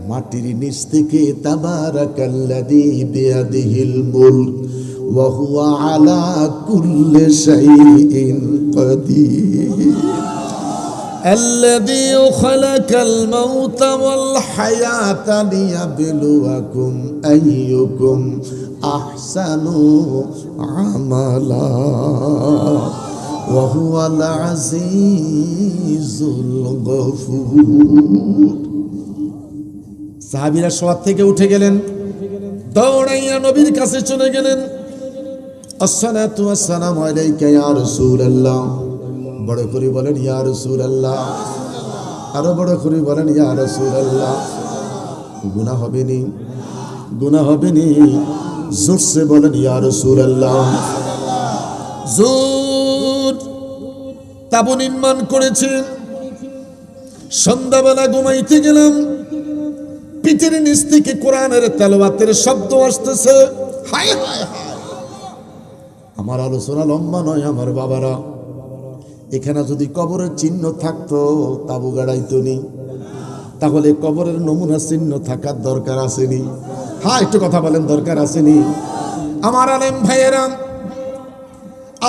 মাটির নিচ থেকে তাবারাকাল্লাযী বিয়াদিহিল মুলক ওয়া হুয়া আলা কুল্লি শাইইন কাদির আল্লাযী খালাকাল মাউতা ওয়াল হায়াতা লিয়াবলুয়াকুম আইয়ুকুম আহসানু আমালা ওয়া হুয়াল আজিজুল গফুর। সাহাবীরা শোয়া থেকে উঠে গেলেন, দৌড়াইয়া নবীর কাছে চলে গেলেন। আসসালাতু ওয়াসসালামু আলাইকা ইয়া রাসূলুল্লাহ। বড় করে বলেন ইয়া রাসূলুল্লাহ, আরো বড় করে বলেন ইয়া রাসূলুল্লাহ। গুনাহ হবে নি, গুনাহ হবে নি, জোরসে বলেন ইয়া রাসূলুল্লাহ। জোর তাবু নির্মাণ করেছে। সন্ধ্যাবেলা ঘুমাইতে গেলাম, পিঠের নিচ থেকে কোরআনের তেলাওয়াতের শব্দ আসতেছে। হায় হায় হায়, আমার আলোচনা লম্বা নয় আমার বাবারা। এখানে যদি কবরের চিহ্ন থাকতো তাবু গাড়াইতো নি, তাহলে কবরের নমুনা চিহ্ন থাকার দরকার আসেনি। হ্যাঁ, একটু কথা বলেন, দরকার আসেনি? আমার আলেম ভাইয়েরা,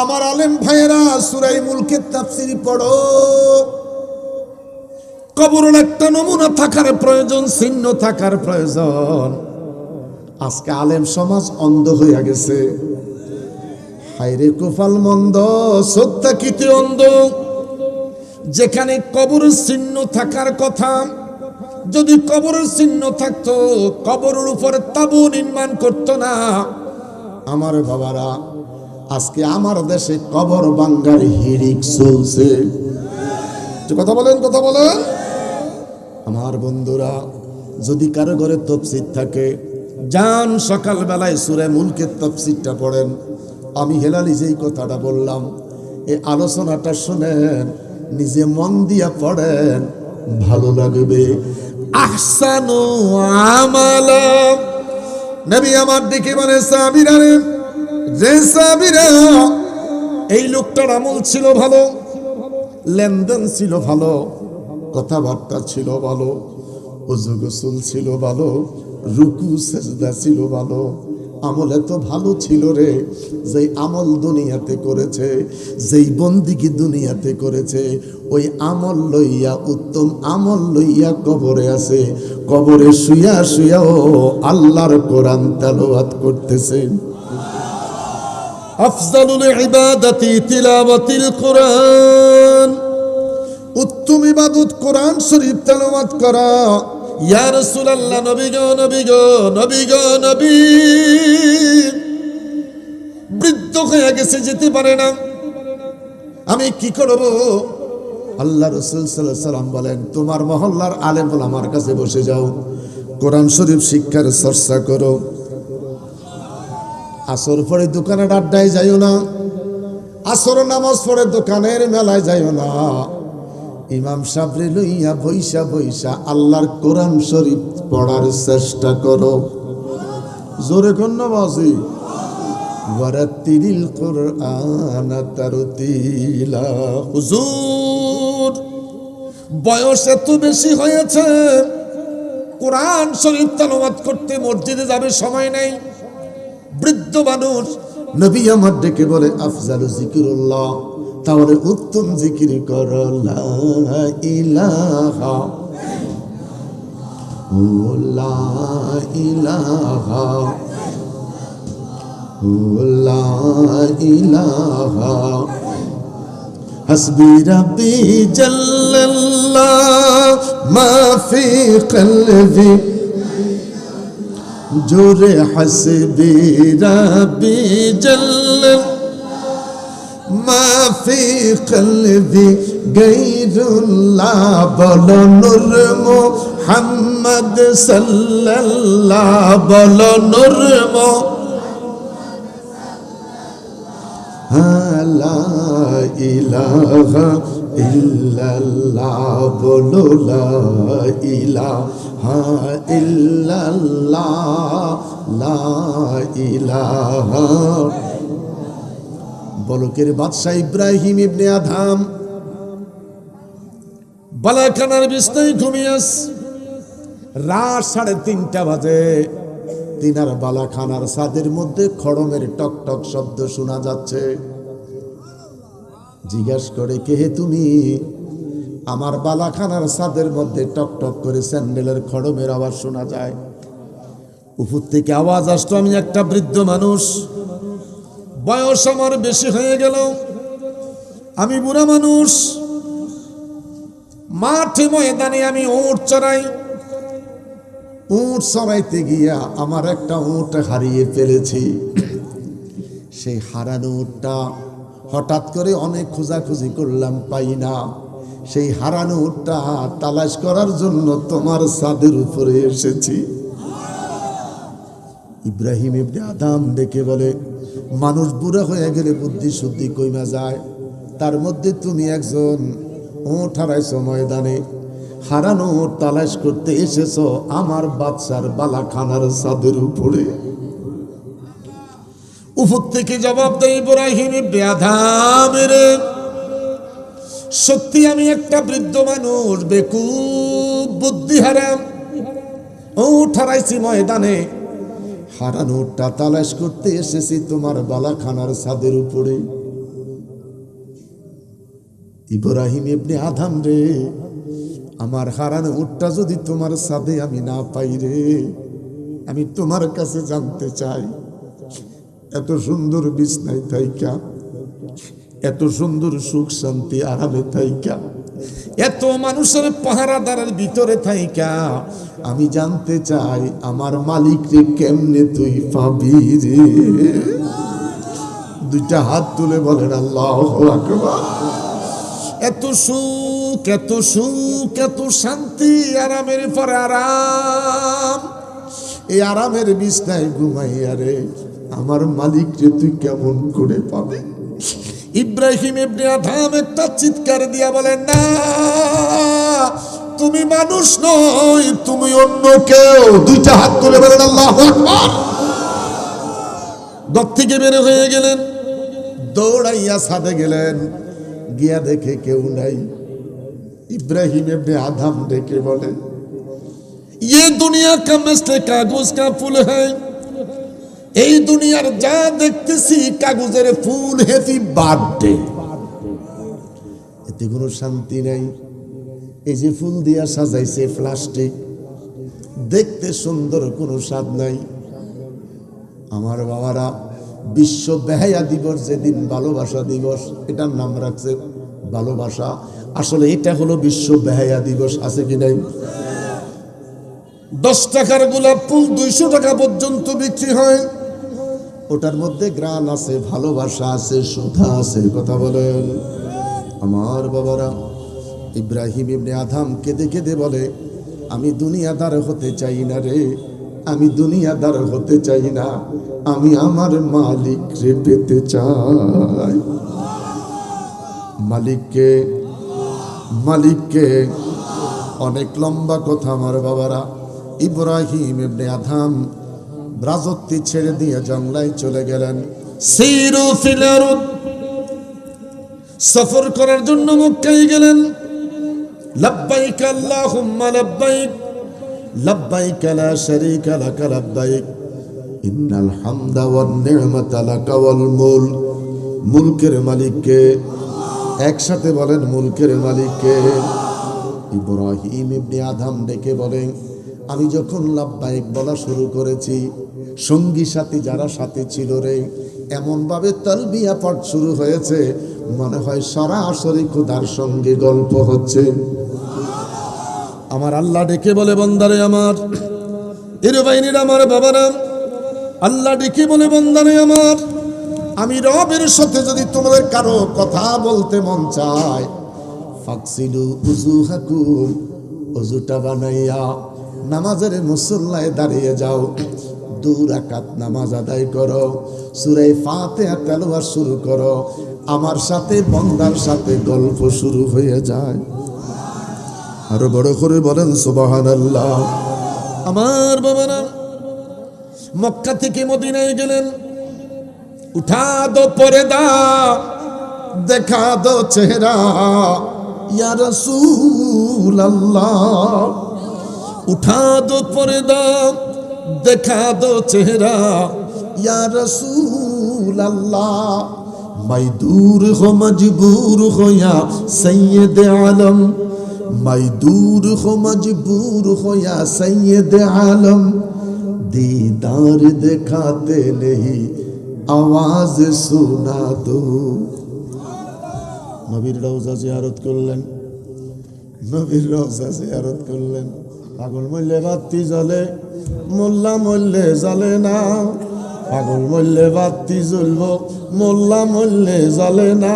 আমার আলেম ভাইয়েরা, সূরা মুলকের তাফসীর পড়ো। কবরের একটা নমুনা থাকার প্রয়োজন, চিহ্ন থাকার প্রয়োজন। আজকে আলেম সমাজ অন্ধ হইয়া গেছে। হায়রে কুফাল মন্দ, সত্যাকিতে অন্ধ। যেখানে কবরের চিহ্ন থাকার কথা, যদি কবরের চিহ্ন থাকতো, কবরের উপরে তাবু নির্মাণ করতো না। আমার বাবারা, আজকে আমার দেশে কবর ভাঙ্গার হিড়িক চলছে। কথা বলেন, কথা বলেন। আমার বন্ধুরা, যদি কারো ঘরে তাফসীর থাকে, যান সকালবেলায় সূরা মুলকের তাফসীরটা পড়েন। আমি হেলালি যেই কথাটা বললাম, এই আলোচনাটা শুনেন, নিজে মন দিয়া পড়েন, ভালো লাগবে। আহসানু আমালা। নবী আমার দিকে বলে, সাহাবীরা রে, সাহাবীরা, এই লোকটার আমল ছিল ভালো, লেনদেন ছিল ভালো, কথাবার্তা ছিল ভালো, ওযু গোসল ছিল ভালো, রুকু সেজদা ছিল ভালো, আমল এত ভালো ছিল রে, যেই আমল দুনিয়াতে করেছে, যেই বন্দিগি দুনিয়াতে করেছে, ওই আমল লইয়া, উত্তম আমল লইয়া কবরে আছে। কবরে শুইয়া শুইয়াও আল্লাহর কোরআন তেলাওয়াত করতেছে। আফজালুল ইবাদাতি তিলাওয়াতিল কোরআন, উত্তম ইবাদত কোরআন শরীফ তেলাওয়াত করা। ইয়া রাসূলুল্লাহ, নবী গো নবী গো নবী গো নবী, বৃদ্ধ হয়ে গেছে, যেতে পারে না, আমি কি করব? আল্লাহ রাসূল সাল্লাল্লাহু আলাইহি সাল্লাম বলেন, তোমার মহল্লার আলেম ওলামার কাছে বসে যাও, কোরআন শরীফ শিক্ষার চর্চা করো। আসর পরে দোকানের আড্ডায় যাইও না, আসর নামাজ পড়ে দোকানের মেলায় যাইও না, ইমাম সাহেবরে লইয়া বইসা বইসা আল্লাহর কোরআন শরীফ পড়ার চেষ্টা করো। জোরে কন্যা বাজি, ওয়ারাতিলিল কুরআন তারতিলা। হুজুর, বয়স এত বেশি হয়েছে, কোরআন শরীফ তেলাওয়াত করতে মসজিদে যাবে সময় নাই। বৃদ্ধ মানুষ, নবী আমার ডেকে বলে, আফজালু যিকিরুল্লাহ, তাহলে উত্তম জিকির করো, লা ইলাহা লা ইলাহা লা ইলাহা হাসবি রাব্বি জাল্লাল্লাহ মা ফি কলবি, জোরে হাসবি রাব্বি জাল্লাল্লাহ মা ফি কলবি গায়রুল্লাহ, বলো নূর মুহাম্মদ সাল্লাল্লাহ, বলো নূর লা ইলাহা ইল্লাল্লাহ, বলো লা ইলাহা ইল্লাল্লাহ, লা ইলাহা। বলকের বাদশা ইব্রাহিম ইবনে আদহাম বালাখানার বিছনায় ঘুমিয়ে আছে। রাত 3:30 বাজে। তিনার বালাখানার ছাদের মধ্যে খড়মের টকটক শব্দ শোনা যাচ্ছে। জিজ্ঞাসা করে, কে হে তুমি? আমার বালাখানার ছাদের মধ্যে টকটক করে স্যান্ডেলের খড়মের আওয়াজ শোনা যায়। উপর থেকে আওয়াজ আসতো, আমি একটা বৃদ্ধ মানুষ, বয়স আমার বেশি হয়ে গেল, আমি বুড়া মানুষ, মাঠে ময়দানে আমি উট চড়াই। উট চড়াইতে গিয়া আমার একটা উট হারিয়ে ফেলেছি। সেই হারানো উটটা হঠাৎ করে অনেক খোঁজাখুঁজি করলাম, পাই না। সেই হারানো উটটা তালাশ করার জন্য তোমার ছাদের উপরে এসেছি। ইব্রাহিম ইবনে আদহাম ডেকে বলে, মানুষ বুড়া হয়ে গেলে বুদ্ধি শুদ্ধি কইমা যায়, তার মধ্যে তুমি একজন উট হারাইছো ময়দানে, হারানো উট তালাশ করতে এসেছো আমার বাদশার বালাখানার ছাদের উপরে। উপর থেকে জবাব দেয় ইব্রাহিম ইবনে আদহাম, রে সত্যি আমি একটা বৃদ্ধ মানুষ, বেকুব, বুদ্ধি হারাম, উট হারাইছি ময়দানে, হারানো উটটা তালাশ করতে এসেছি তোমার বালাখানার ছাদের উপরে। ইব্রাহিম ইবনে আদহাম, রে আমার হারানো উটটা যদি তোমার ছাদে আমি না পাই রে, আমি তোমার কাছে জানতে চাই, এত সুন্দর বিছনায় থাইকা, এত সুন্দর সুখ শান্তি আরামে থাইকা, এত মানুষের পাহারাদারের ভিতরে থাইকা আমি জানতে চাই আমার মালিক রে কেমনে তুই পাবি রে। দুইটা হাত তুলে বলেন আল্লাহু আকবার। এত সুখ, এত সুখ, এত শান্তি, আরামের পরে আরাম, এই আরামের বিছনায় ঘুমাইয়া রে আমার মালিক রে তুই কেমন করে পাবি? ইব্রাহিম ইবনে আদহাম একটা চিৎকার দিয়া বলেন, না, তুমি মানুষ নই, তুমি অন্য কেউ। দুইটা হাত তুলে বলেন আল্লাহু আকবার। ঘর থেকে বের হয়ে গেলেন, দৌড়াইয়া ছাদে গেলেন, গিয়া দেখে কেউ নাই। ইব্রাহিম ইবনে আদহাম ডেকে বলে, ये दुनिया का मसले कागज का ফুল है এই দুনিয়ার যা দেখতেছি কাগজের ফুল হ্যাপি বার্থডে এতে কোনো শান্তি নাই এই যে ফুল দিয়া সাজাইছে প্লাস্টিক দেখতে সুন্দর কোনো স্বাদ নাই আমার বাবারা বিশ্ব বেহায়া দিবস যেদিন ভালোবাসা দিবস এটার নাম রাখছে ভালোবাসা আসলে এটা হলো বিশ্ব বেহায়া দিবস আছে কি নাই 10 টাকার গোলাপ ফুল 200 টাকা পর্যন্ত বিক্রি হয় ওটার মধ্যে গ্রান আছে ভালোবাসা আছে সুধা আছে কথা বলেন আমার বাবারা ইব্রাহিম ইবনে আদম কেঁদে কেঁদে বলে আমি দুনিয়াদার হতে চাই না রে আমি দুনিয়াদার হতে চাই না আমি আমার মালিক রে পেতে চাই মালিককে মালিককে অনেক লম্বা কথা আমার বাবারা ইব্রাহিম ইবনে আদম রাজত্ব ছেড়ে দিয়ে জঙ্গলায় চলে গেলেন সিরু ফিল আরদ সফর করার জন্য মক্কায় গেলেন লব্বাইক আল্লাহুম্মা লব্বাইক লব্বাইক লা শারীকা লাক লব্বাইক ইন্নাল হামদা ওয়ান নি'মাতা লাক ওয়াল মুলক মুলকের মালিককে একসাথে বলেন মুলকের মালিককে ইব্রাহিম ইবনে আদম ডেকে বলেন আমি যখন লাব্বাইক বলা শুরু করেছি সঙ্গী সাথী যারা সাথে ছিল রে এমন ভাবে তালবিয়া পাঠ শুরু হয়েছে মনে হয় সরাসরি খোদার সঙ্গে গল্প হচ্ছে আমার আল্লাহ ডেকে বলে বান্দারে আমার এর বাইনের আমার বাবারা আল্লাহ ডেকে বলে বান্দারে আমার আমি রবের সাথে যদি তোমাদের কারো কথা বলতে মন চায় ফাকসিলু উজুহাকুম ওযুটা বানাইয়া নামাজের মুসল্লায় দাঁড়িয়ে যাও 2 রাকাত নামাজ আদায় করো সূরা ফাতিহা তেলাওয়াত শুরু করো আমার সাথে বান্দার সাথে গল্প শুরু হয়ে যায় আরো বড় করে বলেন সুবহানাল্লাহ আমার বাবারা মক্কা থেকে মদিনায় গেলেন উঠা দো পর্দা দেখা দো চেহারা ইয়া রাসূলুল্লাহ उठा दो पर्दा दिखा दो चेहरा या रसूल अल्लाह मैं दूर हो मजबूर हो या सैयद आलम मैं दूर हो मजबूर हो या सैयद आलम दीदार दिखाते नहीं आवाज सुना दो नबीर रौजा जियारत करलेन नबीर रौजा जियारत करलेन পাগল মরলে বাতি জ্বলে মোল্লা মরলে জ্বলে না পাগল মরলে বাতি জ্বলব মোল্লা মরলে জ্বলে না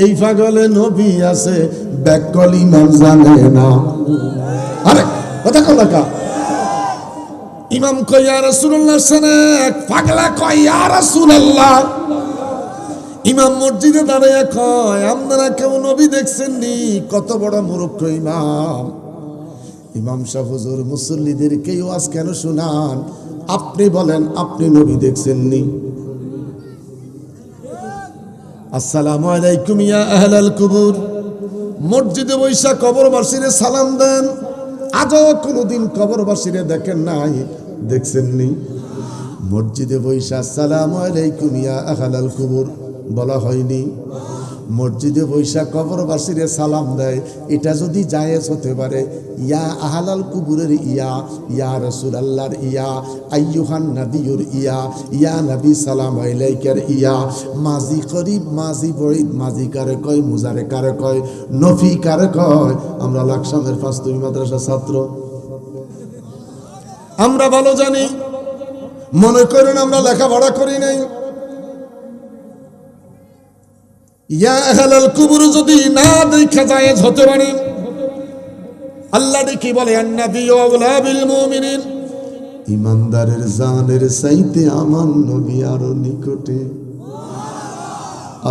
এই পাগলে নবী আছে ব্যাকল ইমাম জানে না আরে কথা কলা কা ইমাম কয় ইয়া রাসূলুল্লাহ সানাক পাগলা কয় ইয়া রাসূলুল্লাহ ইমাম মসজিদে দাঁড়িয়ে কয় আপনারা কেউ নবী দেখছেন নি কত বড় মূর্খ ইমাম ইমাম সাহেব হুজুর মুসল্লিদেরকে ওয়াজ কেন শোনান আপনি বলেন আপনি নবী দেখছেন নি আসসালামু আলাইকুম ইয়া আহলাল কুবুর মসজিদে বৈশা কবরবাসীরে সালাম দেন আজও কোনোদিন কবরবাসীরে দেখেন নাই দেখছেন নি মসজিদে বৈশা আসসালামু আলাইকুম ইয়া আহলাল কুবুর বলা হয়নি মসজিদে বৈশা কবরবাসীরে সালাম দেয় এটা যদি জায়েজ হতে পারে ইয়া আহলাল কুবুরের ইয়া ইয়া রাসূলুল্লাহর ইয়া আইয়ুহান নবিয়ুর ইয়া ইয়া নবী সালাম আলাইকার ইয়া মাজি করিব মাজি বড়িদ মাজি কারে কয় মুজারে কারে কয় নফি কারে কয় আমরা লাকসামের ফাস্তমি মাদ্রাসা ছাত্র আমরা ভালো জানি মনে করেন আমরা লেখাপড়া করি নাই ইয়া আহলাল কুবুর যদি না দেখা জায়েজ হতে পারে আল্লাহ কি বলে আন-নবী আওলা বিল মুমিনিন ইমানদারের জানের চাইতে আমার নবী আরো নিকটে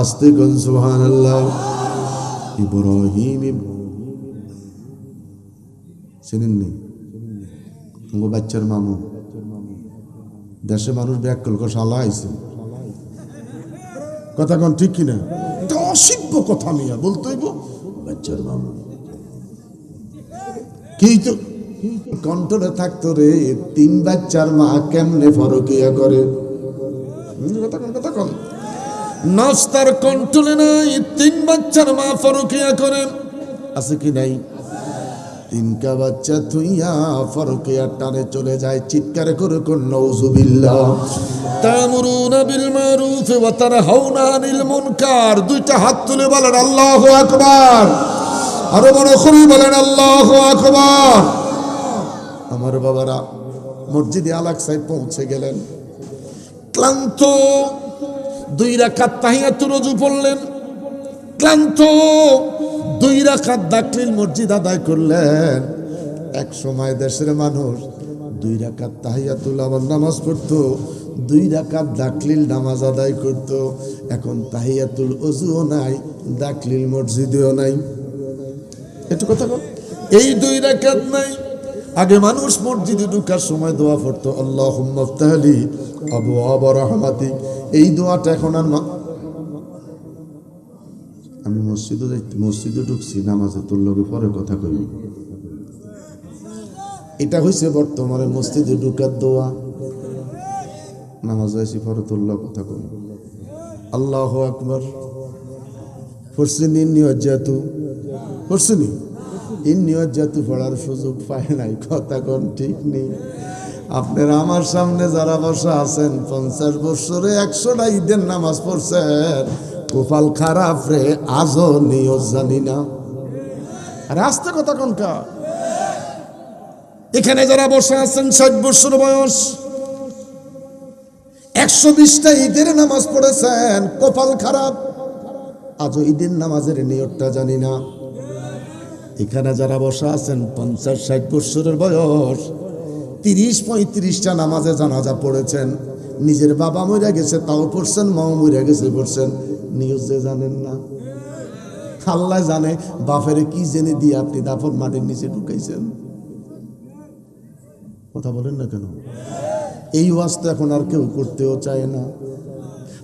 আস্তে কোন সুবহানাল্লাহ ইব্রাহিম চিনেন নি ও বাচ্চার মামু দেশে মানুষ ব্যাকল কষালা আইছে কথা কোন ঠিক কিনা এটা অসভ্য কথা নিয়ে বলতে হইব বাচ্চার মামু কি তো কন্ট্রোলে থাকতো রে, 3 বাচ্চার মা কেমনে ফরকিয়া করে? কথা কন। নফস তার কন্ট্রোলে নাই, 3 বাচ্চার মা ফরকিয়া করে। আছে কি নাই? 3টা বাচ্চা থুইয়া ফরকিয়া টানে চলে যায়, চিৎকার করে কোন নাউজুবিল্লাহ। তা'মুরুনা বিল মারুফ ওয়া তানহাউনা আনিল মুনকার। 2টা হাত তুলে বলেন আল্লাহু আকবার। আরো বড় করে বলেন আল্লাহু আকবার। আমার বাবারা মসজিদে আল আকসায় পৌঁছে গেলেন, ক্লান্ত, 2 রাকাত তাহিয়াতুল ওযু পড়লেন, ক্লান্ত, 2 রাকাত দাখিল মসজিদ আদায় করলেন। এক সময় দেশের মানুষ 2 রাকাত তাহিয়াতুল আমার নামাজ পড়তো, 2 রাকাত দাখিল নামাজ আদায় করত। এখন তাহিয়াতুল ওযুও নাই, দাখিল মসজিদেও নাই। একটু কথা বল, এই 2 রাকাত নাই। আগে মানুষ মসজিদে ঢোকার সময় দোয়া পড়তো, আল্লাহুম্মা ফতাহলি আবওয়াব রাহমাতিক। এই দোয়াটা এখন আর আমি মসজিদে ঢুকছি, নামাজে তোর লগে পরে কথা কইব। এটা হইছে বর্তমানে মসজিদে ঢুকার দোয়া, নামাজ হয়েছি পরে তোর লগে কথা কইব। আল্লাহু আকবার। পড়ছিনি নিয়জাতু, পড়ছিনি নিয়জাতু পড়ার সুযোগ পায় নাই। কথা কোন ঠিক নেই। আপনারা আমার সামনে যারা বসা আছেন 50 বছরে 100টা ঈদের নামাজ পড়ছেন, কপাল খারাপ রে, আজও নিয়ত জানি না। আর আস্তে কথা কোনটা। এখানে যারা বসে আছেন 60 বছর বয়স, 120টা ঈদের নামাজ পড়েছেন, কপাল খারাপ, আজও ঈদের নামাজের নিয়তটা জানি না। এখানে যারা বসে আছেন 50-60 বছরের বয়স, 30-35টা নামাজে জানাজা পড়েছেন, নিজের বাবা মরে গেছে তাও পড়ছেন, মাও মরে গেছে পড়ছেন, নিয়ত যে জানেন না। আল্লাহ জানে বাপের কি জেনে দিয়ে আপনি দাফন মাটির নিচে ঢুকাইছেন। কথা বলেন না কেন? এই ওয়াজ তো এখন আর কেউ করতেও চায় না।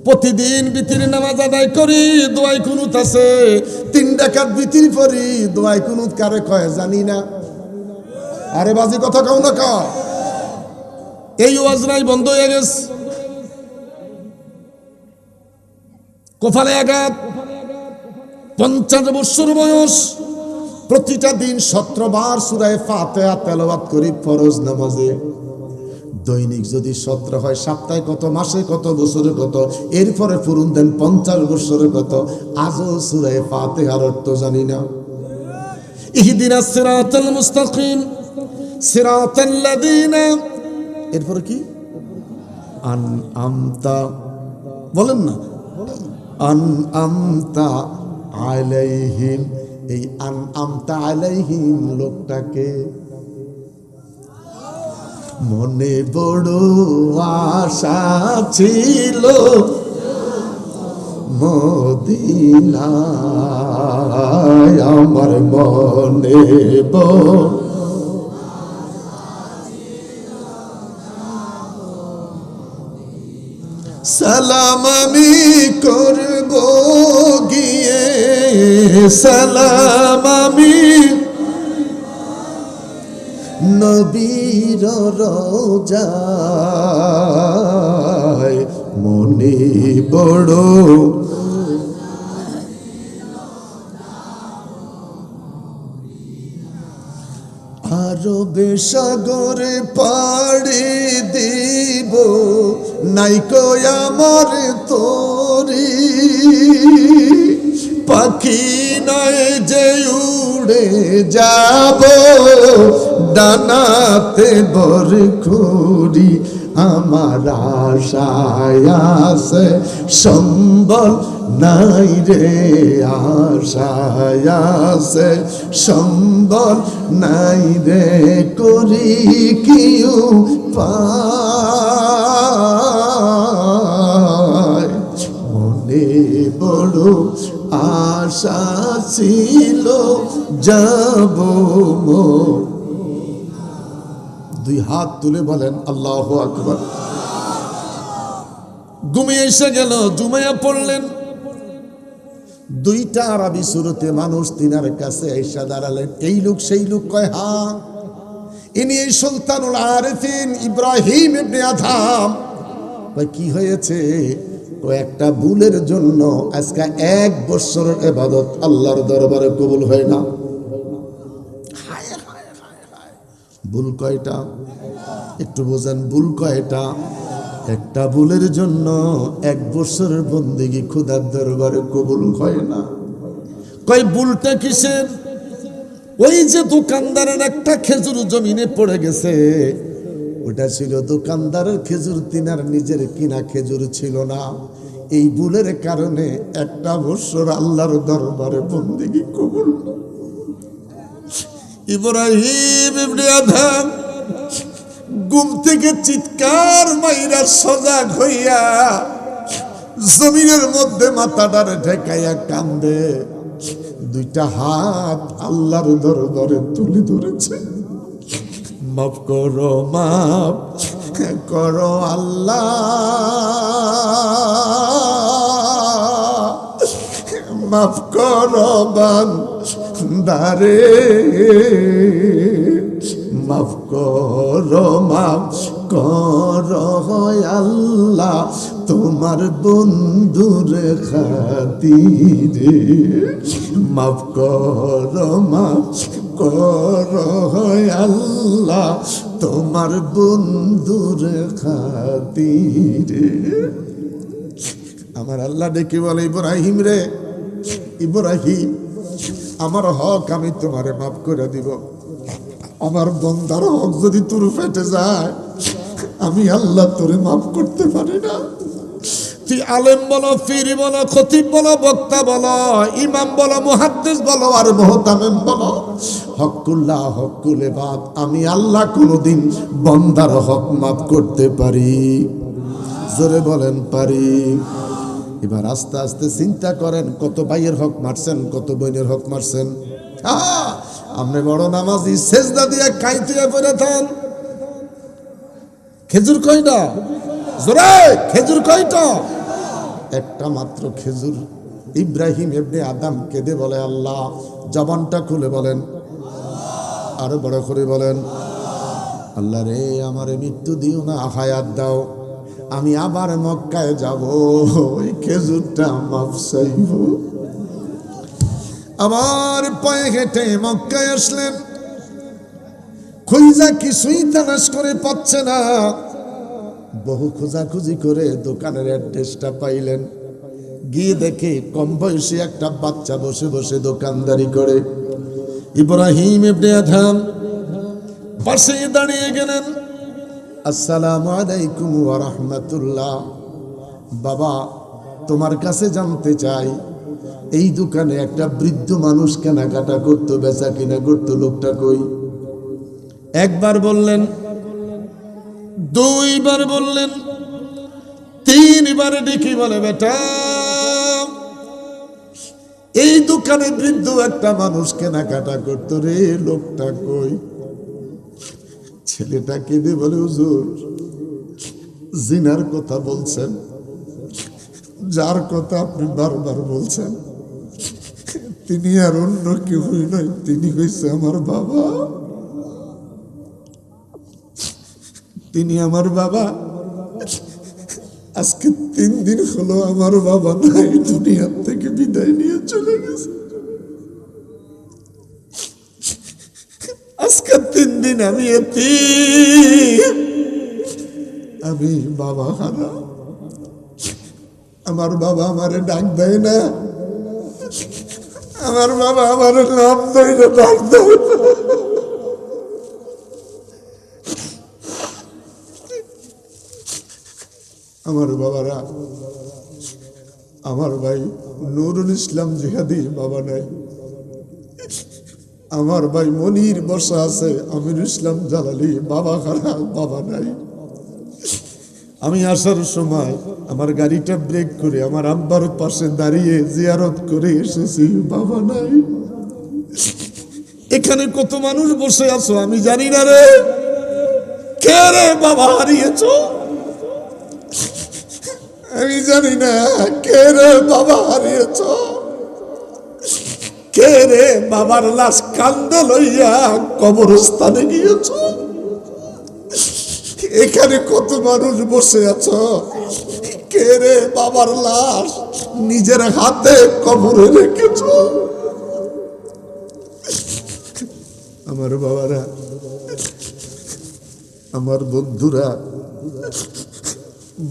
প্রতিদিন বিতির নামাজ আদায় করি, দোয়াই কুনুত আছে, 3 রাকাত বিতির পড়ি, দোয়াই কুনুত কারে কয় জানি না। আরে বাজি কথা কও না কা। এই ওয়াজ নাই, বন্ধ হয়ে গেছে। কপালে আঘাত, 50 বছর বয়স, প্রতিটা দিন 17 বার সূরা ফাতিহা তেলাওয়াত করি ফরজ নামাজে। দৈনিক যদি 17 হয়, সপ্তাহে কত, মাসে কত, বছরে কত, এরপরে পূরণ দেন 50 বছরে কত। আজও সূরা ফাতিহার অর্থ জানি না। ইহদিনাস সিরাতাল মুস্তাকিম সিরাতাল্লাযিনা, এরপরে কি? আনআমতা, বলেন না, আনআমতা আলাইহিম। এই আনআমতা আলাইহিম লোকটাকে মনে বড় আশা ছিল মদিনায়, আমার মনে বড় সালাম আমি করব গিয়ে, সালাম আমি নবীর রওজায়, মনে বড় আরবে সাগরে পাড়ি দিব, নাইকো আমার তোরি, পাখি নয় যে উড়ে যাব, ডানাতে বরখুরি, আমার আশায় আছে সম্বল নাই রে, আশায় আছে সম্বল নাই রে, করি কি উপায়, মনে বড় আশা ছিল যাব। 2 হাত তুলে বলেন আল্লাহু আকবার। ঘুমিয়ে এসে গেল, জুমাইয়া পড়লেন। 2টা আরবি সুরতে মানুষ তিনার কাছে এসে দাঁড়ালেন। এই লোক সেই লোক কয় হ্যাঁ। ইনি এই সুলতানুল আরিফিন ইব্রাহিম ইবনে আদহাম। কি হয়েছে? একটা ভুলের জন্য আজকে 1 বছরের ইবাদত আল্লাহর দরবারে কবুল হয় না। ভুল কয়টা? একটু বোঝেন, ভুল কয়টা? একটা ভুলের জন্য 1 বছরের বন্দেগী খোদার দরবারে কবুল হয় না। কয় ভুলটা কিসের? ওই যে দোকানদারের একটা খেজুর জমিনে পড়ে গেছে, ওটা ছিল দোকানদারের খেজুর, তিনার নিজের কিনা খেজুর ছিল না। এই ভুলের কারণে 1 বছর আল্লাহর দরবারে বন্দেগী কবুল। ইব্রাহিম ইবনে আদহাম ঘুম থেকে চিৎকার মাইরা সজাগ হইয়া জমিনের মধ্যে মাথাটারে ঠেকাইয়া কান্দে, 2টা হাত আল্লাহর দরবারে তুলে ধরেছে। মাফ করো, মাফ করো আল্লাহ, মাফ করো বান্দারে, মাফ করো, মাফ করো আল্লাহ তোমার বন্ধুর খাতিরে, মাফ করো, মাফ করো আল্লাহ তোমার বন্ধুর খাতিরে। আমার আল্লাহ ডেকে বলে, ইব্রাহিম রে, ইব্রাহিম আমার হক আমি তোমারে মাফ করে দিব। আমার বন্দার হক যদি তোর ফেটে যায়, আমি আল্লাহ তোরে মাফ করতে পারি না। তুই আলেম বলো, পীর বলো, খতিব বলো, বক্তা বলো, ইমাম বলো, মুহাদ্দিস বলো, আর মুহতামিম বলো, হকুল্লাহ হকুল ইবাদ, আমি আল্লাহ কোনদিন বন্দার হক মাফ করতে পারি? জোরে বলেন পারি। এবার আস্তে আস্তে চিন্তা করেন, কত ভাইয়ের হক মারছেন, কত বোনের হক মারছেন। আপনি বড় নামাজি, সেজদা দিয়ে কাইতে পড়ে থান। খেজুর কয়টা? জোরে, খেজুর কয়টা? 1টা মাত্র খেজুর। ইব্রাহিম ইবনে আদম কেঁদে বলে, আল্লাহ, জবানটা খুলে বলেন, আরো বড় করে বলেন, আল্লাহ রে আমারে মৃত্যু দিও না, হায়াত দাও, আমি আবার মক্কায় যাব, ওই খেজুরটা মাফ চাইব। আবার পায়ে হেঁটে মক্কায় আসলেন। খুঁজা কিছুই তালাশ করে পাচ্ছে না, বহু খোঁজাখুঁজি করে দোকানের অ্যাড্রেসটা পাইলেন। গিয়ে দেখে কম বয়সী একটা বাচ্চা বসে বসে দোকানদারি করে। ইব্রাহিম ইবনে আদহাম পাশে দাঁড়িয়ে গেলেন, আসসালামু আলাইকুম ওয়া রাহমাতুল্লাহ। বাবা, তোমার কাছে জানতে চাই, এই দোকানে একটা বৃদ্ধ মানুষ কেনাকাটা করতো, বেচা কিনা করতো, লোকটা কই? 1বার বললেন, 2বার বললেন, 3বারে ডেকে বলে, বেটা, এই দোকানে বৃদ্ধ একটা মানুষ কেনাকাটা করতো রে, লোকটা কই? ছেলেটা কেঁদে বলে, হুজুর, জিনার কথা বলছেন, যার কথা আপনি বারবার বলছেন, তিনি আর অন্য কেউই নয়, তিনি হয়েছে আমার বাবা। তিনি আমার বাবা। আজকে 3 দিন হলো আমার বাবা নাই, দুনিয়ার থেকে বিদায় নিয়ে চলে গেছে। আজকে 3 দিন আমি এতিম, আমি বাবা হারা। আমার বাবা আমারে ডাক দেয় না, আমার বাবা আমার নাম ধরে ডাক দেয় না। আমার বাবারা, আমার ভাই নুরুল ইসলাম জিহাদি বাবা নাই, আমার ভাই মনির বসা আছে, আমির ইসলাম জালালি বাবা খারা, বাবা নাই। আমি আসার সময় আমার গাড়িটা ব্রেক করে আমার আব্বার পাশে দাঁড়িয়ে জিয়ারত করে এসেছি, বাবা নাই। এখানে কত মানুষ বসে আছো আমি জানি না রে, কে রে বাবা হারিয়েছ? আমি জানি না কে রে বাবা হারিয়েছ, কে রে বাবার লাশ কান্দে লইয়া কবরস্থানে গিয়েছ? এখানে কত মানুষ বসে আছো, কে রে বাবার লাশ নিজের হাতে কবরে রেখেছ? আমার বাবারা, আমার বন্ধুরা,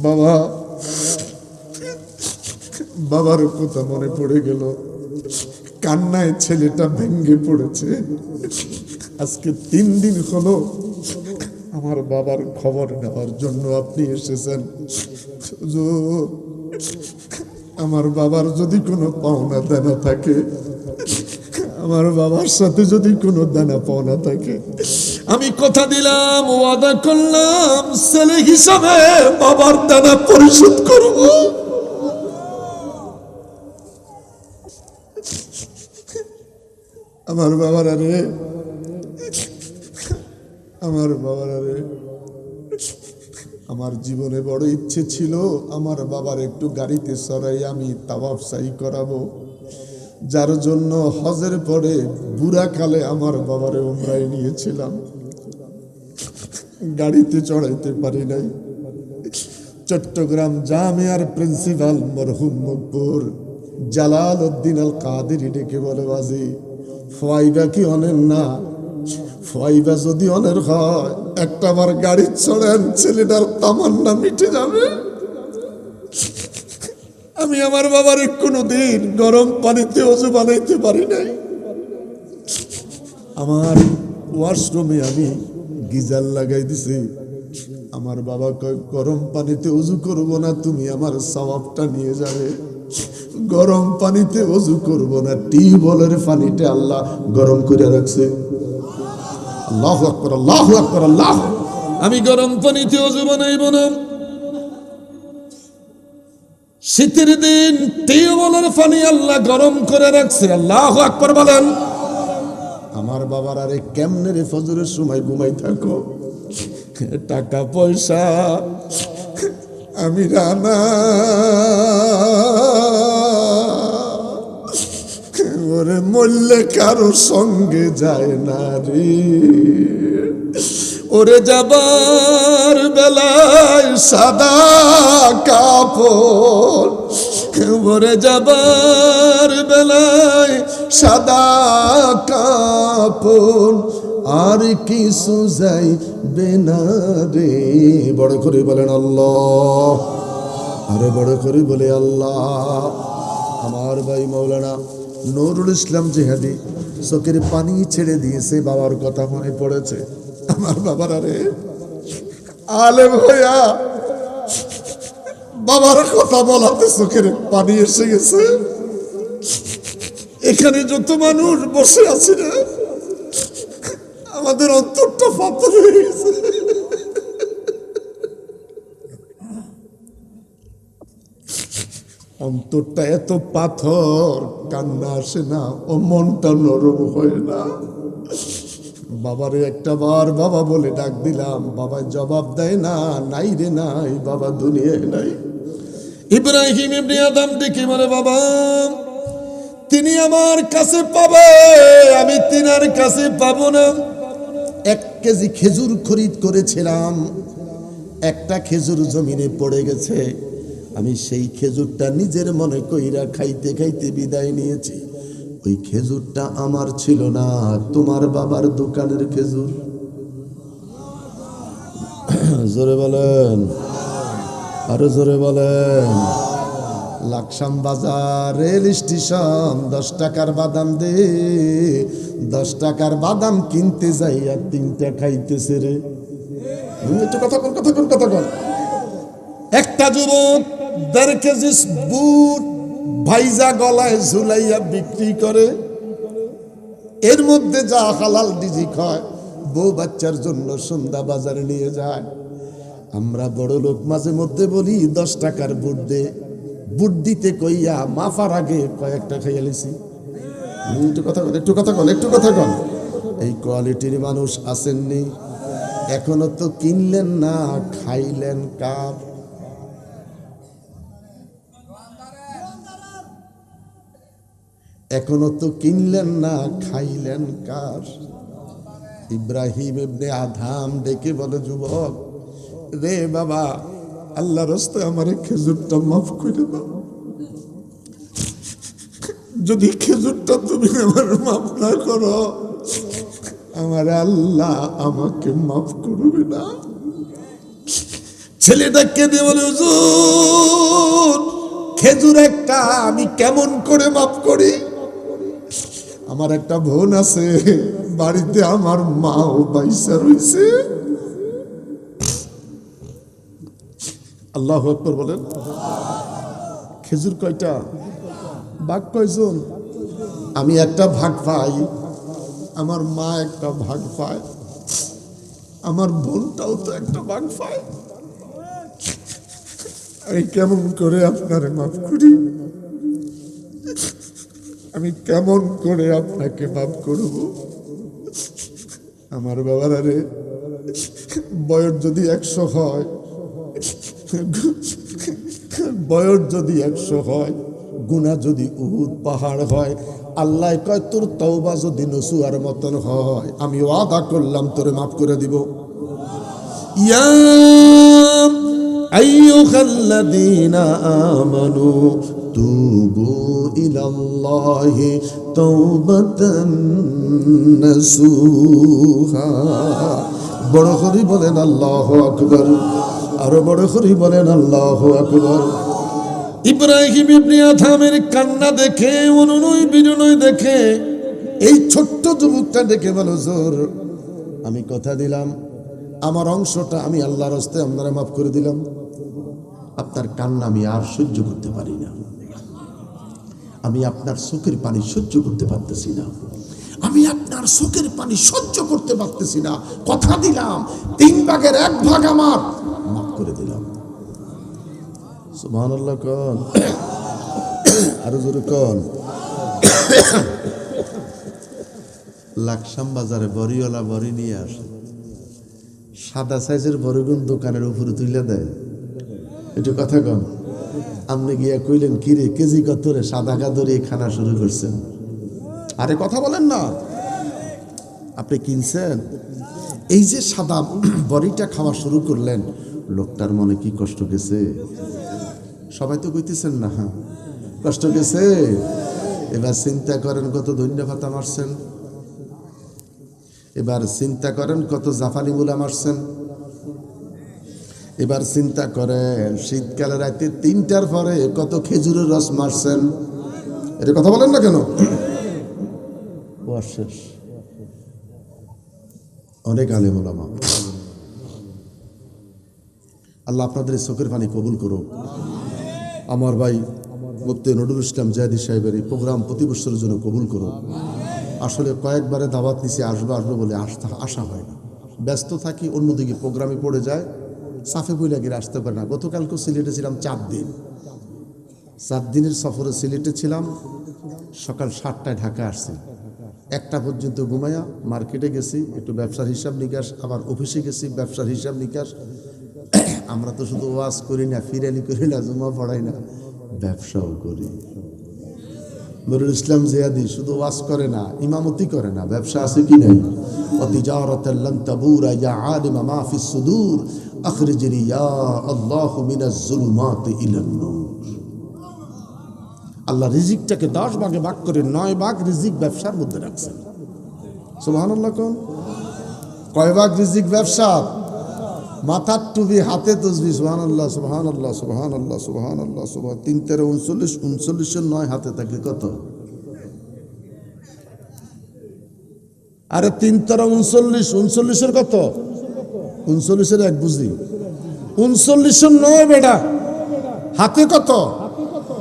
বাবা বাবার কথা মনে পড়ে গেল, কান্নায় ছেলেটা ভেঙ্গে পড়েছে। আজকে 3 দিন হলো আমার বাবার খবর নেওয়ার জন্য আপনি এসেছেন। আমার বাবার যদি কোনো পাওনা দেনা থাকে, আমার বাবার সাথে যদি কোনো দেনা পাওনা থাকে, আমি কথা দিলাম, ওয়াদা করলাম, ছেলে হিসাবে বাবার দেনা পরিশোধ করব। আমার বাবার রে, আমার বাবার রে, আমার জীবনে বড় ইচ্ছে ছিল আমার বাবার একটু গাড়িতে চড়াই আমি তাওয়াফ সাই করাবো, যার জন্য হজের পরে বুড়াকালে আমার বাবারে উমরায় নিয়েছিলাম। গাড়িতে চড়াইতে পারি নাই। চট্টগ্রাম জামিয়ার প্রিন্সিপাল মরহুম মকবুর জালাল উদ্দিন আল কাদেরী ডেকে বলে, বাজি ফাইবা কি অনেন না? ফাইবা যদি অনের হয়, একটা আমার গাড়ি চড়েন, ছেলেটার তামান্না মিটে যাবে। আমি আমার বাবার কোনোদিন গরম পানিতে ওযু বানাইতে পারি নাই। আমার ওয়াশরুমে আমি গিজার লাগাই দিছি। আমার বাবা কয়, গরম পানিতে ওযু করব না, তুমি আমার সওয়াবটা নিয়ে যাবে। গরম পানিতে ওযু করব না, টিউবওয়েলের পানিতে আল্লাহ গরম করে রাখছে। আল্লাহু আকবার, আল্লাহু আকবার, আল্লাহ। আমি গরম পানিতে ওযু বানাইব না। শীতের দিন টিউবওয়েলের পানি আল্লাহ গরম করে রাখছে। আল্লাহু আকবার বলেন। আমার বাবার আরে কেমনে রে ফজরের সময় ঘুমাই থাকো? টাকা পয়সা আমি রানা, ওরে মরলে কারো সঙ্গে যায় না রে। ওরে যাবার বেলায় সাদা কাপড়, ওরে যাবার বেলায় সাদা কাপড়, আর কিছু যাইবে না রে। বড় করে বলেন আল্লাহ, আরো বড় করে বলে আল্লাহ। আমার ভাই মাওলানা নুরুল ইসলাম জিহাদি চোখের পানি ছেড়ে দিয়েছে, বাবার কথা মনে পড়েছে। আমার বাবার আরে আলেম হইয়া বাবার কথা বলাতে চোখের পানি এসে গেছে। এখানে যত মানুষ বসে আছে না, আমাদের অন্তরটা পাথর হয়ে গেছে। অন্তরটা এত পাথর, কান্না আসে না, ও মনটা নরম হয় না। বাবারে একটা বার বাবা বলে ডাক দিলাম, বাবা জবাব দেয় না, নাই রে নাই, বাবা দুনিয়ায় নাই। ইব্রাহিম ইবনে আদম ডেকে বলে, বাবা তিনি আমার কাছে পাবে, আমি তিনার কাছে পাবো না। 1 কেজি খেজুর খরিদ করেছিলাম, একটা খেজুর জমিনে পড়ে গেছে। আমি সেই খেজুরটা নিজের মনে কইরা খাইতে খাইতে বিদায় নিয়েছি। ওই খেজুরটা আমার ছিল না, তোমার বাবার দোকানের খেজুর। জোরে বলেন, আরো জোরে বলেন। লাকসাম বাজার রেল স্টেশন, 10 টাকার বাদাম দে, 10 টাকার বাদাম কিনতে যাই আর 3টা খাইতেছে রে। একটু কথা বল, কথা বল, কথা বল। একটা যুবক 1.5 কেজি বুট ভাইজা গলায় ঝুলাইয়া বিক্রি করে, এর মধ্যে যা হালাল রিজিক হয় বউ বাচ্চার জন্য সন্ধ্যা বাজারে নিয়ে যায়। আমরা বড় লোক মাঝে মধ্যে বলি 10 টাকার বুট দে, বুট দিতে কইয়া মাফার আগে কয়েকটা খাইয়া লিছি। একটু কথা বল, একটু কথা বল, একটু কথা বল। এই কোয়ালিটির মানুষ আসেননি এখনো, তো কিনলেন না, খাইলেন কার? এখনো তো কিনলেন না, খাইলেন কার? ইব্রাহিম ইবনে আদহাম ডেকে বলে, যুবক রে বাবা, আল্লাহর রাস্তায় আমার খেজুরটা মাফ করে দাও। যদি খেজুরটা তুমি আমার মাফ না করো, আমার আল্লাহ আমাকে মাফ করবে না। ছেলেটা কেঁদে বলে, হুজুর খেজুর একটা আমি কেমন করে মাফ করি? আমার একটা বোন আছে, বাড়িতে আমার মাও বাইসা রয়েছে। আল্লাহু আকবার বলেন। খেজুর কয়টা? ভাগ কয়জন? আমি একটা ভাগ পাই, আমার মা একটা ভাগ পায়, আমার বোনটাও তো একটা ভাগ পায়। আমি কেমন করে আপনারে মাফ করি? আমি কেমন করে আপনাকে মাফ করব? আমার বাবার আরে বয়স যদি 100 হয়, বয়স যদি 100 হয়, গুনাহ যদি উহুদ পাহাড় হয়, আল্লাহ কয় তোর তওবা যদি নসুয়ার মতন হয়, আমি ওয়াদা করলাম তোরে মাফ করে দিব। ইয়া আইয়ুহাল্লাযীনা আমানু তুবু ইলাল্লাহি তাওবাতান নাসুহা। বড় করে বলেন আল্লাহু আকবার, আরো বড় করে বলেন আল্লাহু আকবার। ইব্রাহিম ইবনে আদহামের কান্না দেখে, অনুনয় বিনয় দেখে এই ছোট্ট যুবকটা দেখে বলো, হুজুর আমি কথা দিলাম আমার অংশটা আমি আল্লাহর রাস্তায় আপনারা মাফ করে দিলাম। আপনার কান্না আমি আর সহ্য করতে পারি না, আমি আপনার চোখের পানি সহ্য করতে পারতেছি না, আমি আপনার চোখের পানি সহ্য করতে পারতেছি না। কথা দিলাম 3 ভাগের 1 ভাগ আমার মাফ করে দিলাম। সুবহানাল্লাহ কোন, আরো জোরে কোন। লাকসাম বাজারে বড়িওয়ালা বড়ি নিয়ে আসে, সাদা সাইজের বড়গুন দোকানের উপরে তুলে দেয়। একটু কথা কন। আপনি গিয়া কইলেন, কিরে কেজি কত রে? সাদা গাদরে খানা শুরু করছেন। আরে কথা বলেন না, আপনি কিনছেন? এই যে সাদা বড়িটা খাওয়া শুরু করলেন, লোকটার মনে কি কষ্ট গেছে? সবাই তো কইতেছেন না, কষ্ট গেছে। এবার চিন্তা করেন কত ধন্যবাদ মারছেন, এবার চিন্তা করেন কত জাফানি মুলা মারছেন, এবার চিন্তা করেন শীতকালে রাতে 3টার পরে কত খেজুরের রস মারছেন। এটা কথা বলেন না কেন? শেষ। অনেক আলেম ওলামা, আল্লাহ আপনাদের চোখের পানি কবুল করুক। আমার ভাই মুফতি নজরুল ইসলাম জাহেদী সাহেবের এই প্রোগ্রাম প্রতি বছরের জন্য কবুল করুক। আসলে কয়েকবারে দাওয়াত নিচে আসবো বলে আসা হয় না, ব্যস্ত থাকি, অন্যদিকে প্রোগ্রামে পড়ে যায়, সাফে বইলা গিয়ে আসতে পারে না। গতকালকেও সিলেটে ছিলাম 4 দিন, 4 দিনের সফরে সিলেটে ছিলাম। সকাল 7টায় ঢাকা আসছি, 1টা পর্যন্ত ঘুমাইয়া মার্কেটে গেছি, একটু ব্যবসার হিসাব নিকাশ, আবার অফিসে গেছি ব্যবসার হিসাব নিকাশ। আমরা তো শুধু ওয়াজ করি না, ফিরানি করি না, জুমা পড়াই না, ব্যবসাও করি। নজরুল ইসলাম জিয়াদি শুধু ওয়াজ করে না, ইমামতি করে না, ব্যবসা আছে কি নাই? ওয়াতিজারাতাল লান তাবুরা ইয়া আলিমা মা ফিস সুদূর আখরিজনি ইয়া আল্লাহু মিনাজ যুলুমাতি ইলান নূর। আল্লাহ রিজিকটাকে 10 ভাগে ভাগ করে 9 ভাগ রিজিক ব্যবসার মধ্যে রাখছেন। সুবহানাল্লাহ কোন। কয় ভাগ রিজিক ব্যবসা? মাথার টুপি, হাতে তসবিহ, সুবহানাল্লাহ সুবহানাল্লাহ সুবহানাল্লাহ সুবহানাল্লাহ সুবহান। 3 × 39, 39 9 হাতে থাকে কত? আরে 3 × 39, 39 কত? 39 1 বুঝি, 39 9 বেটা, হাতে কত?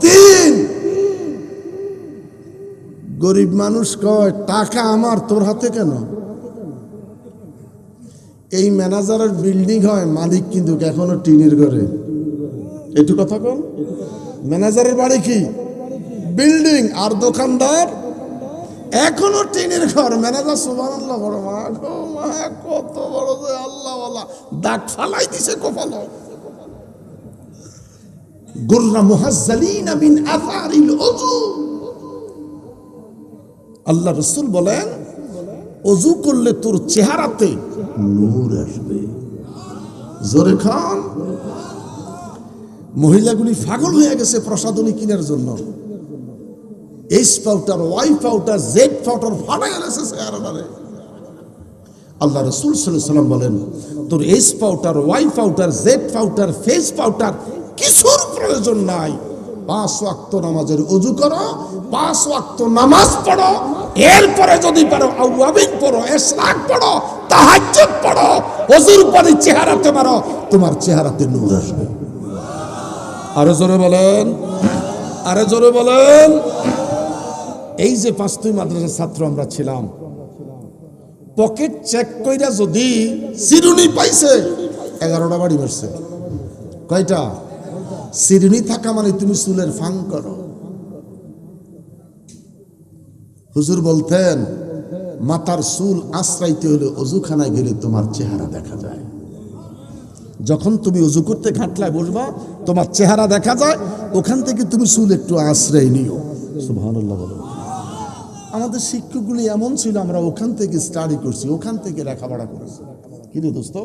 3। গরিব মানুষ কয় টাকা আমার, তোর হাতে কেন? এই ম্যানেজারের বিল্ডিং হয়, মালিক কিন্তু এখনো টিনের ঘরে। একটু কথা কন। ম্যানেজারের বাড়ি কি বিল্ডিং, আর দোকানদার এখনো টিনের ঘর। ম্যানেজার সুবহানাল্লাহ, বড় মা গো মা, কত বড় যে আল্লাহওয়ালা, দাগ ফালাই দিছে কপালে। গুররা মুহাজ্জালিনা মিন আথারিল উজু। আল্লাহ রাসূল বলেন ওযু করলে তোর চেহারাতে নূর আসবে। জোরে খান। মহিলাগুলি পাগল হয়ে গেছে প্রসাধনী কেনার জন্য। H powder, Y powder, Z powder ফাটাই গেছে চেহারাটারে। আল্লাহ রাসূল সাল্লাল্লাহু আলাইহি ওয়াসাল্লাম বলেন তোর H powder, Y powder, Z powder, face powder কিছুর প্রয়োজন নাই। 5 ওয়াক্ত নামাজের ওযু করো, 5 ওয়াক্ত নামাজ পড়ো, এরপরে যদি পারো আওয়াবিন পড়ো, ইশরাক পড়ো, তাহাজ্জুদ পড়ো, ওযুর পরে চেহারাতে মারো, তোমার চেহারাতে নূর আসবে। আরো জোরে বলেন, আরো জোরে বলেন। এই যে পাঁচতুই মাদ্রাসার ছাত্র আমরা ছিলাম, পকেট চেক কইরা যদি চিরুনি পাইছে 11টা বাড়ি মারছে। কয়টা? চিরুনি থাকা মানে তুমি চুলের ফাং করো। হুজুর বলতেন মাথার চুল আশ্রাইতে হলে অজুখানায় গেলে তোমার চেহারা দেখা যায়। যখন তুমি অজু করতে খাটলায় বসবা তোমার চেহারা দেখা যায়, ওখান থেকে তুমি চুল একটু আশ্রয় নিও। সুবহানাল্লাহ বলো। আমাদের শিক্ষকগুলি এমন ছিল, আমরা ওখান থেকে স্টাডি করছি, ওখান থেকে লেখাপড়া করেছি। কি রে দোস্ত,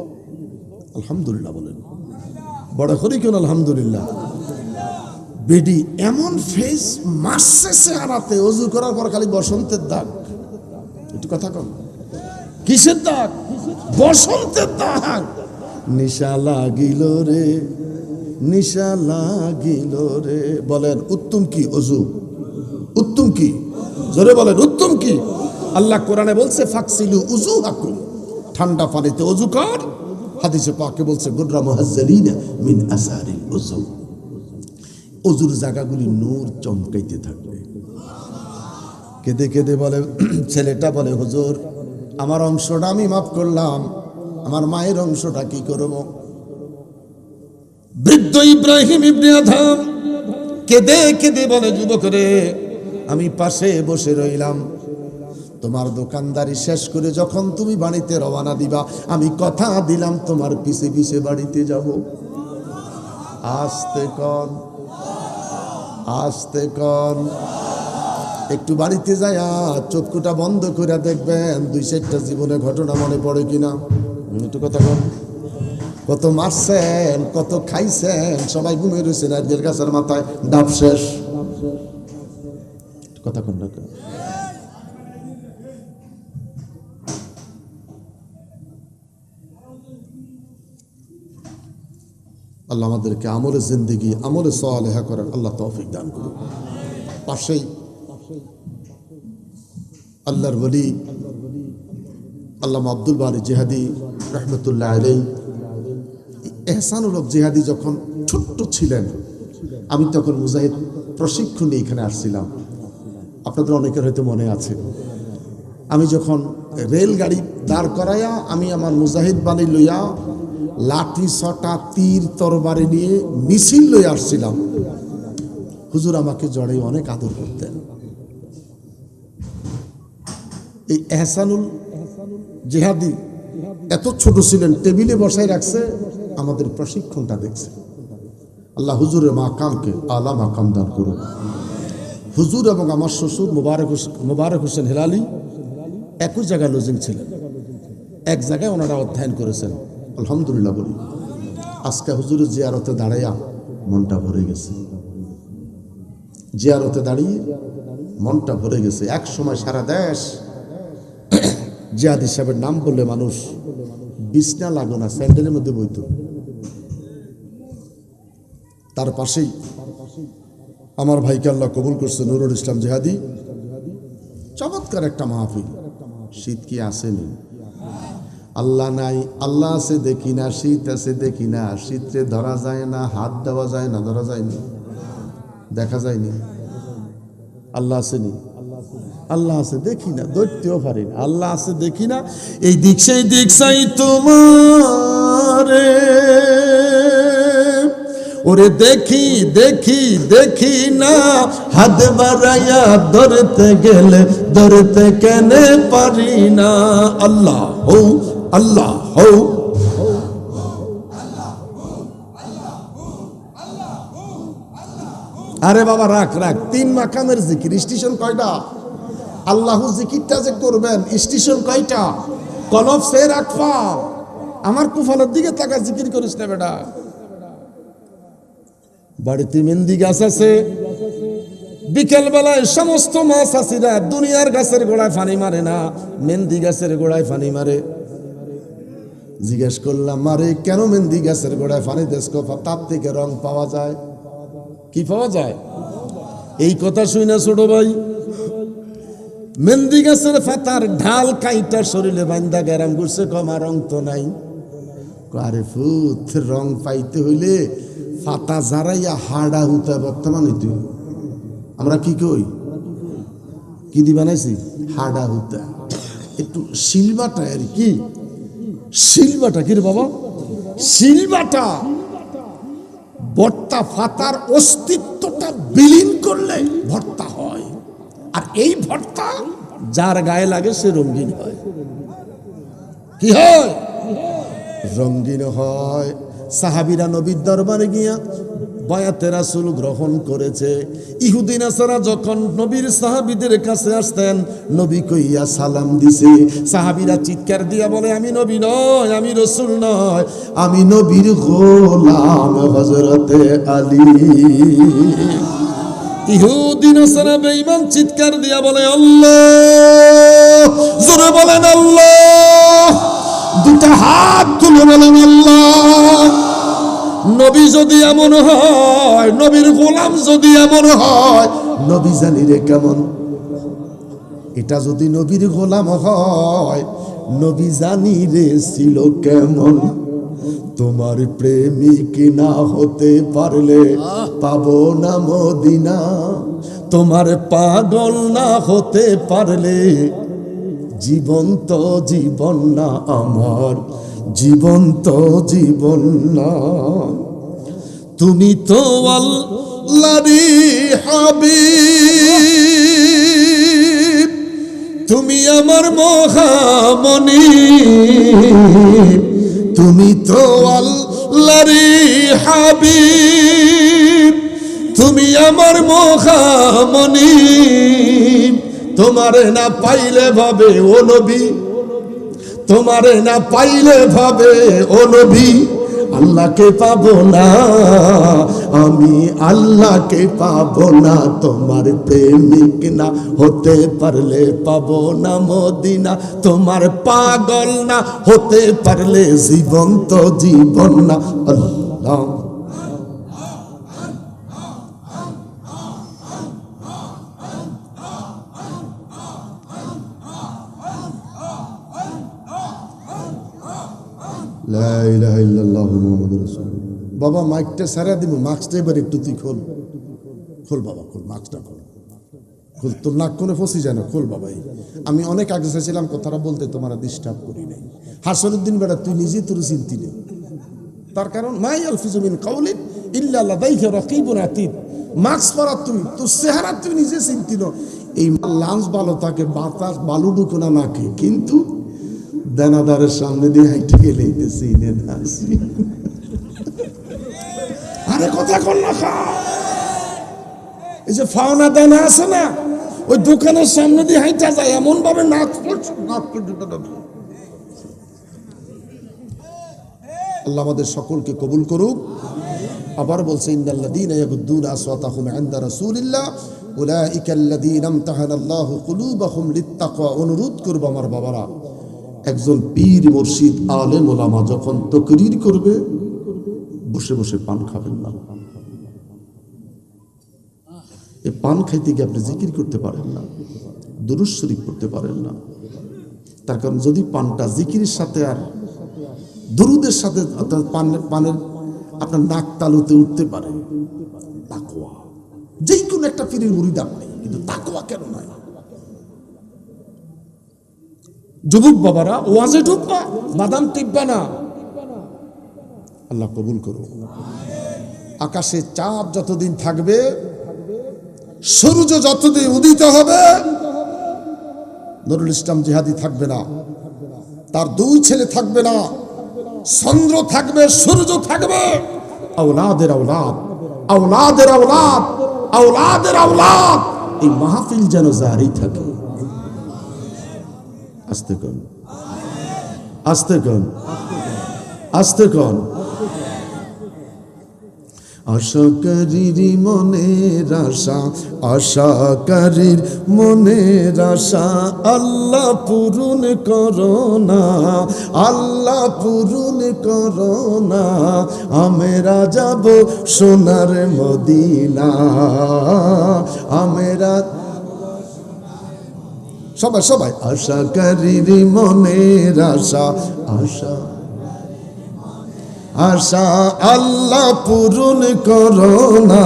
আলহামদুলিল্লাহ বলেন। বড় করি কেন আলহামদুলিল্লাহ। বেডি এমন ফেস মারছে চেহারাতে, অজু করার পর খালি বসন্তের দাগ। একটু কথা কম, কিসের দাগ? বসন্তের দাগ। নিশা লাগিল রে, নিশা লাগিল রে। বলেন উত্তম কি অজু? উত্তম কি? জোরে বলেন উত্তম কি? আল্লাহ কোরআনে বলছে ফাকসিলু উজুহাকুম, ঠান্ডা পানিতে অজু কর। হাদিসে পাকে বলছে গুররা মুহাজ্জালিনা মিন আসারিল উজু, অজুর জায়গাগুলি নূর চমকাইতে থাকবে। কেঁদে কেঁদে বলে ছেলেটা, বলে হুজুর আমার অংশটা আমি মাফ করলাম, আমার মায়ের অংশটা কি করব? বৃদ্ধ ইব্রাহিম ইবনে আদম কেঁদে কেঁদে বলে যুবক রে, আমি পাশে বসে রইলাম, তোমার দোকানদারি শেষ করে যখন তুমি বাড়িতে রওনা দিবা, আমি কথা দিলাম তোমার পিছে পিছে বাড়িতে যাব। আস্তে কন, আস্তে কন। একটু বাড়িতে যায়া চক্ষুটা বন্ধ করে দেখবেন 2-4টা জীবনের ঘটনা মনে পড়ে কিনা। একটু কথা কন। কত মারছেন, কত খাইছেন, সবাই ঘুমে রয়েছে নারকেল গাছের মাথায়, ডাব শেষ। কথা কন না। আল্লাহ আমাদেরকে আমলে জিন্দেগি, আমলে সালেহা করার আল্লাহ তৌফিক দান করুন। পাশেই আল্লাহর ওলি আল্লামা আব্দুল বারী জিহাদি রহমতুল্লাহ আলাইহি, এহসানুল হক জিহাদি যখন ছোট্ট ছিলেন, আমি তখন মুজাহিদ প্রশিক্ষণ নিয়ে এখানে আসছিলাম। আপনাদের অনেকের হয়তো মনে আছে, আমি যখন রেলগাড়ি দাঁড় করাইয়া আমি আমার মুজাহিদ বাণী লইয়া লাঠি ছটা তীর তরবারি নিয়ে মিছিল লইয়া আসছিলাম, হুজুর আমাকে জড়ে অনেক আদর করতেন। এই এহসানুল জিহাদি এত ছোট ছিলেন, টেবিলে বসাই রাখছে, আমাদের প্রশিক্ষণটা দেখছে। আল্লাহ হুজুরের মাকামকে আলা মাকাম দান করুন। হুজুর এবং আমার শ্বশুর মোবারক হোসেন হেলালি একই জায়গায় লজিং ছিলেন, এক জায়গায় ওনারা অধ্যয়ন করেছেন। আলহামদুলিল্লাহ বলি, আজকে হুজুরের জিয়ারতে দাঁড়াইয়া মনটা ভরে গেছে। জিয়ারতে দাঁড়িয়ে মনটা ভরে গেছে। এক সময় সারা দেশ জিয়াদ সাহেবের নাম বললে মানুষ বিছনা লাগো না, স্যান্ডেলের মধ্যে বইত। তার পাশেই আমার ভাইকে আল্লাহ কবুল করছে, নুরুল ইসলাম জিহাদি। চমৎকার একটা মাহফিল। শীত কি আসেনি? আল্লাহ নাই, আল্লাহ আছে দেখি না, শীত আছে দেখি না, শীতে ধরা যায় না, হাত দেওয়া যায় না, ধরা যায়নি, দেখা যায়নি। আল্লাহ আসেনি? আল্লাহ আছে দেখি না, ধরতেও পারি না। আল্লাহ আছে দেখি না, এই দিক সেই দিক চাই তোমারে, ওরে দেখি দেখি দেখি না, হাত বাড়াইয়া ধরতে গেলে ধরতে কেনে পারি না। আল্লাহ হো, আল্লাহ হো। আরে বাবা রাখ রাখ, 3 মাকামের জিকির। স্টেশন কয়টা? আল্লাহু জিকিরটা যে করবেন, স্টেশন কয়টা? কলব সে রাখবা। আমার কুফালের দিকে তাকা, জিকির করিস না বেটা। বাড়িতে মেহেন্দি গাছ আছে, বিকেল বেলায় সমস্ত মাছ চাষিরা দুনিয়ার গাছের গোড়ায় পানি মারে না, মেহেন্দি গাছের গোড়ায় পানি মারে। জিজ্ঞেস করলাম, মারে কেন মেহেন্দি গাছের গোড়ায় পানি দেশ? তার থেকে রং পাওয়া যায়। কি পাওয়া যায়? এই কথা শুই না ছোট ভাই, মেহেন্দি গাছের পাতার ঢাল কাইটা শরীরে বান্ধা গেরাম করছে, কমা রং তো নাই। আরে ফুত, রং পাইতে হইলে পাতা জারাইয়া হাড়া হুতা বর্তমানে তুই আমরা কি কই, কি দি বানাইছি? হাড়া হুতা, একটু শিলবাটা। আর কি শিলবাটা? কি রে বাবা? শিলবাটা ভর্তা পাতার অস্তিত্বটা বিলীন করলে ভর্তা হয়। আর এই ভর্তা যার গায়ে লাগে সে রঙিন হয়। কি হয়? রঙিন হয়। সাহাবীরা নবীর দরবারে গিয়া বায়াতে রাসূল গ্রহণ করেছে। ইহুদি নাসারা যখন নবীর সাহাবীদের কাছে আসতেন, নবী কইয়া সালাম দিছে। সাহাবীরা চিৎকার দিয়া বলে, আমি নবী নয়, আমি রাসূল নয়, আমি নবীর গোলাম হযরতে আলী। ইহুদি নাসারা বেঈমান চিৎকার দিয়া বলে, আল্লাহ। জোরে বলেন আল্লাহ। দুটা হাত তুলে বলেন আল্লাহ। নবী যদি এমন হয়, নবীর গোলাম যদি এমন হয়, নবী জানি রে কেমন। এটা যদি নবীর গোলাম হয়, নবী জানি রে ছিল কেমন। তোমার প্রেমিক না হতে পারলে পাবো না মদিনা, তোমার পাগল না হতে পারলে জীবন্ত জীবন না আমার, জীবন্ত জীবন না। তুমি তো আল্লাহরই হাবিব, তুমি আমার মহামণি, তুমি তো আল্লাহরই হাবিব, তুমি আমার মহামণি। তোমারে না পাইলে ভাবে ও নবী, তোমারে না পাইলে ভাবে ও নবী, আল্লাহকে পাবো না, আমি আল্লাহকে পাবো না। তোমার প্রেমিক না হতে পারলে পাবো না মদিনা, তোমার পাগল না হতে পারলে জীবন্ত জীবন না। আল্লাহ লা ইলাহা ইল্লাল্লাহু মুহাম্মাদুর রাসূলুল্লাহ। বাবা মাইকটা সারা দিব, মাস্কটা এবার একটু তুই খোল, খোল বাবা, খোল মাস্কটা, খোল খোল, তোর নাক কোনে ফসি যায় না, খোল বাবা। আমি অনেক আগে চাইছিলাম কথাটা বলতে, তোমার ডিস্টার্ব করি নাই। হাসনুদ্দিন বেটা তুই নিজেই তোর চিন্তি নেই, তার কারণ মাই আলফিজু মিন কাউলিন ইল্লা লাদাইহি রাকিবুন আতীদ। মাস্ক পরা তুই, তোর চেহারা তুই নিজে চিন্তি ন। এই লাঞ্চ ভালো থাকে, বাতাস বালু ঢুকো না নাকে, কিন্তু দানাদারের সামনে দিয়ে হাইটে গেলে আরে কথা কর না খা। এই যে ফাওনা দানা আছে না, ওই দোকানের সামনে দিয়ে হাইটা যায় এমন ভাবে নাক পর্যন্ত। আল্লাহ আমাদের সকলকে কবুল করুক। আবার বলছে, ইন্নাল্লাযীনা ইয়াগুদ্দুনা আসওয়াতাহুম ইনদা রাসূলিল্লাহ উলাইকাল্লাযীনা ইমতাহানাল্লাহু কুলুবাহুম লিত্তাকওয়া। অনুরোধ করব আমার বাবারা, একজন পীর মুর্শিদ আলেম ওলামা যখন তাকরীর করবে, বসে বসে পান খাবেন না। এই পান খাইতে গিয়ে আপনি জিকির করতে পারেন না, দুরূদ শরীফ পড়তে পারেন না। তার কারণ যদি পানটা জিকিরের সাথে আর দুরূদের সাথে পানের আপনার নাক তালুতে উঠতে পারে, তাকওয়া। যে কোনো একটা পীরের মুরিদ আপনি, কিন্তু তাকওয়া কেন নয়? যুবক বাবারা, ওয়াজে ঢুকবা, বাদাম টিপবা না। আল্লাহ কবুল করুন। আকাশে চাঁদ যতদিন থাকবে, সূর্য যতদিন উদিত হবে, নুরুল ইসলাম জিহাদি থাকবে না, তার দুই ছেলে থাকবে না, চন্দ্র থাকবে, সূর্য থাকবে, আওলাদের আওলাদ, আওলাদের আওলাদ, আওলাদের আওলাদ। এই মাহফিল যেন জারি থাকে। আস্তে কোন, আস্তে কোন, আস্তে কোন। আশাকারীর মনের আশা, আশাকারীর মনের আশা আল্লাহ পূরণ করো না, আল্লাহ পূরণ করো না। আমরা যাব সোনার মদিনা, আমরা সবাই সবাই আশাকারীর মনের আশা, আশা আশা আল্লাহ পূরণ করো না।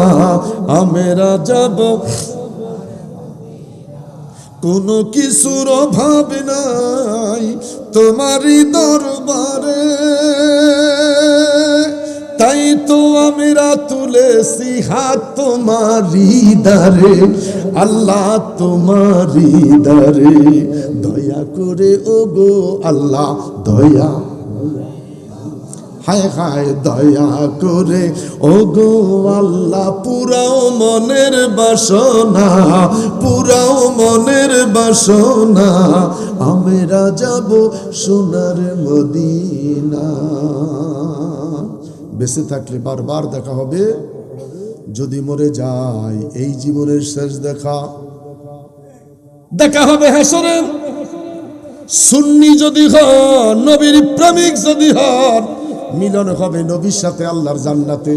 আমরা যাব কোনো কিছুর অভাব নাই তোমারই দরবারে, তাই তো আমরা তুলেছি হাত তোমারই দ্বারে, আল্লাহ তোমারই দ্বারে। দয়া করে ওগো আল্লাহ, দয়া হায় হায় দয়া করে ওগো আল্লাহ, পুরাও মনের বাসনা, পুরাও মনের বাসনা। আমরা যাব সোনার মদিনা। বেঁচে থাকলে বারবার দেখা হবে, যদি মরে যায় এই জীবনের শেষ দেখা, দেখা হবে হাসরে। সুন্নি যদি হন, নবীর প্রেমিক যদি হন, মিলন হবে নবীর সাথে আল্লাহর জান্নাতে।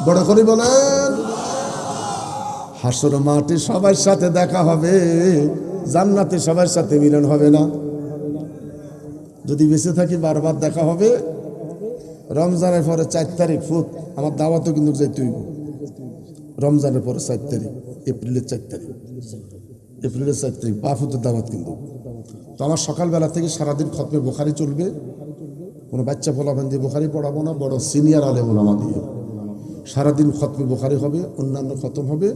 বড় করে বলেন, হাসর মাঠে সবার সাথে দেখা হবে, জান্নাতে সবার সাথে মিলন হবে না। যদি বেঁচে থাকি বারবার দেখা হবে। রমজানের পরে 4 তারিখ ফুট আমার দাওয়াতও কিন্তু যাইতে হইব। রমজানের পরে 4 তারিখ, এপ্রিলের 4 তারিখ, এপ্রিলের 4 তারিখ বাফুতের দাওয়াত কিন্তু। তো আমার সকালবেলা থেকে সারাদিন খতমে বুখারী চলবে। কোনো বাচ্চা ফলাফান দিয়ে বুখারী পড়াবো না, বড় সিনিয়র আলেম ওলামা দিয়ে সারাদিন খতমে বুখারী হবে, অন্যান্য খতম হবে।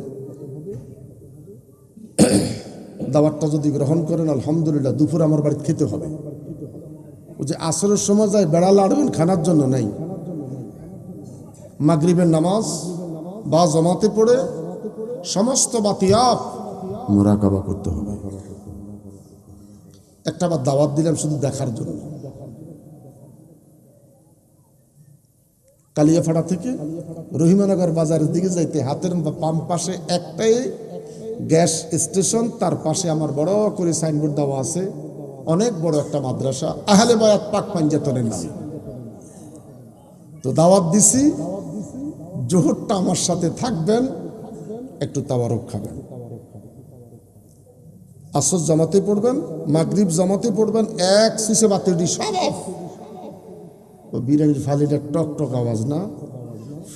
দাওয়াতটা যদি গ্রহণ করেন আলহামদুলিল্লাহ। দুপুর আমার বাড়িতে খেতে হবে। ও যে আসরের সময় যায় বেড়া লাড়বেন খানার জন্য নাই, মাগরিবের নামাজ বা জামাতে পড়ে সমস্ত বাতিয়াত মুরাকাবা করতে হবে। একটা বার দাওয়াত দিলাম শুধু দেখার জন্য। কালিয়াপাড়া থেকে রহিমানগর বাজারের দিকে যাইতে হাতের বাম পাশে একটাই গ্যাস স্টেশন, তার পাশে আমার বড় করে সাইনবোর্ড দেওয়া আছে, অনেক বড় একটা মাদ্রাসা, আহলে বায়াত পাক পাঞ্জাতনের নামে। তো দাওয়াত দিছি, জোহরটা আমার সাথে থাকবেন, একটু তাওয়ারক খাবেন, আসর জামাতে পড়বেন, মাগরিব জামাতে পড়বেন, এক সিসে বাতি সব অফ। বিরিয়ানির ফালিটার টক টক আওয়াজ না,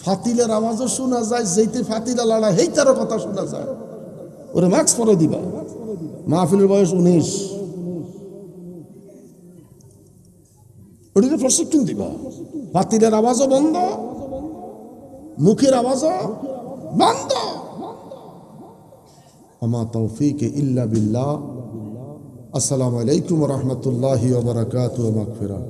ফাতিলের আওয়াজও শোনা যায়, যেইতে ফাতিলা লাড়া হেইটারও কথা শোনা যায়। ওরে মাস্ক পরে দিবা, মাহফিলের বয়স 19, ওটিকে প্রশিক্ষণ দিবা। ফাতিলের আওয়াজও বন্ধ, মুখের আওয়াজও বন্ধ। আমা তৌফিক ইল্লা বিল্লাহ। আসসালামু আলাইকুম ওয়া রাহমাতুল্লাহি ওয়া বারাকাতুহু ওয়া মাগফিরাহ।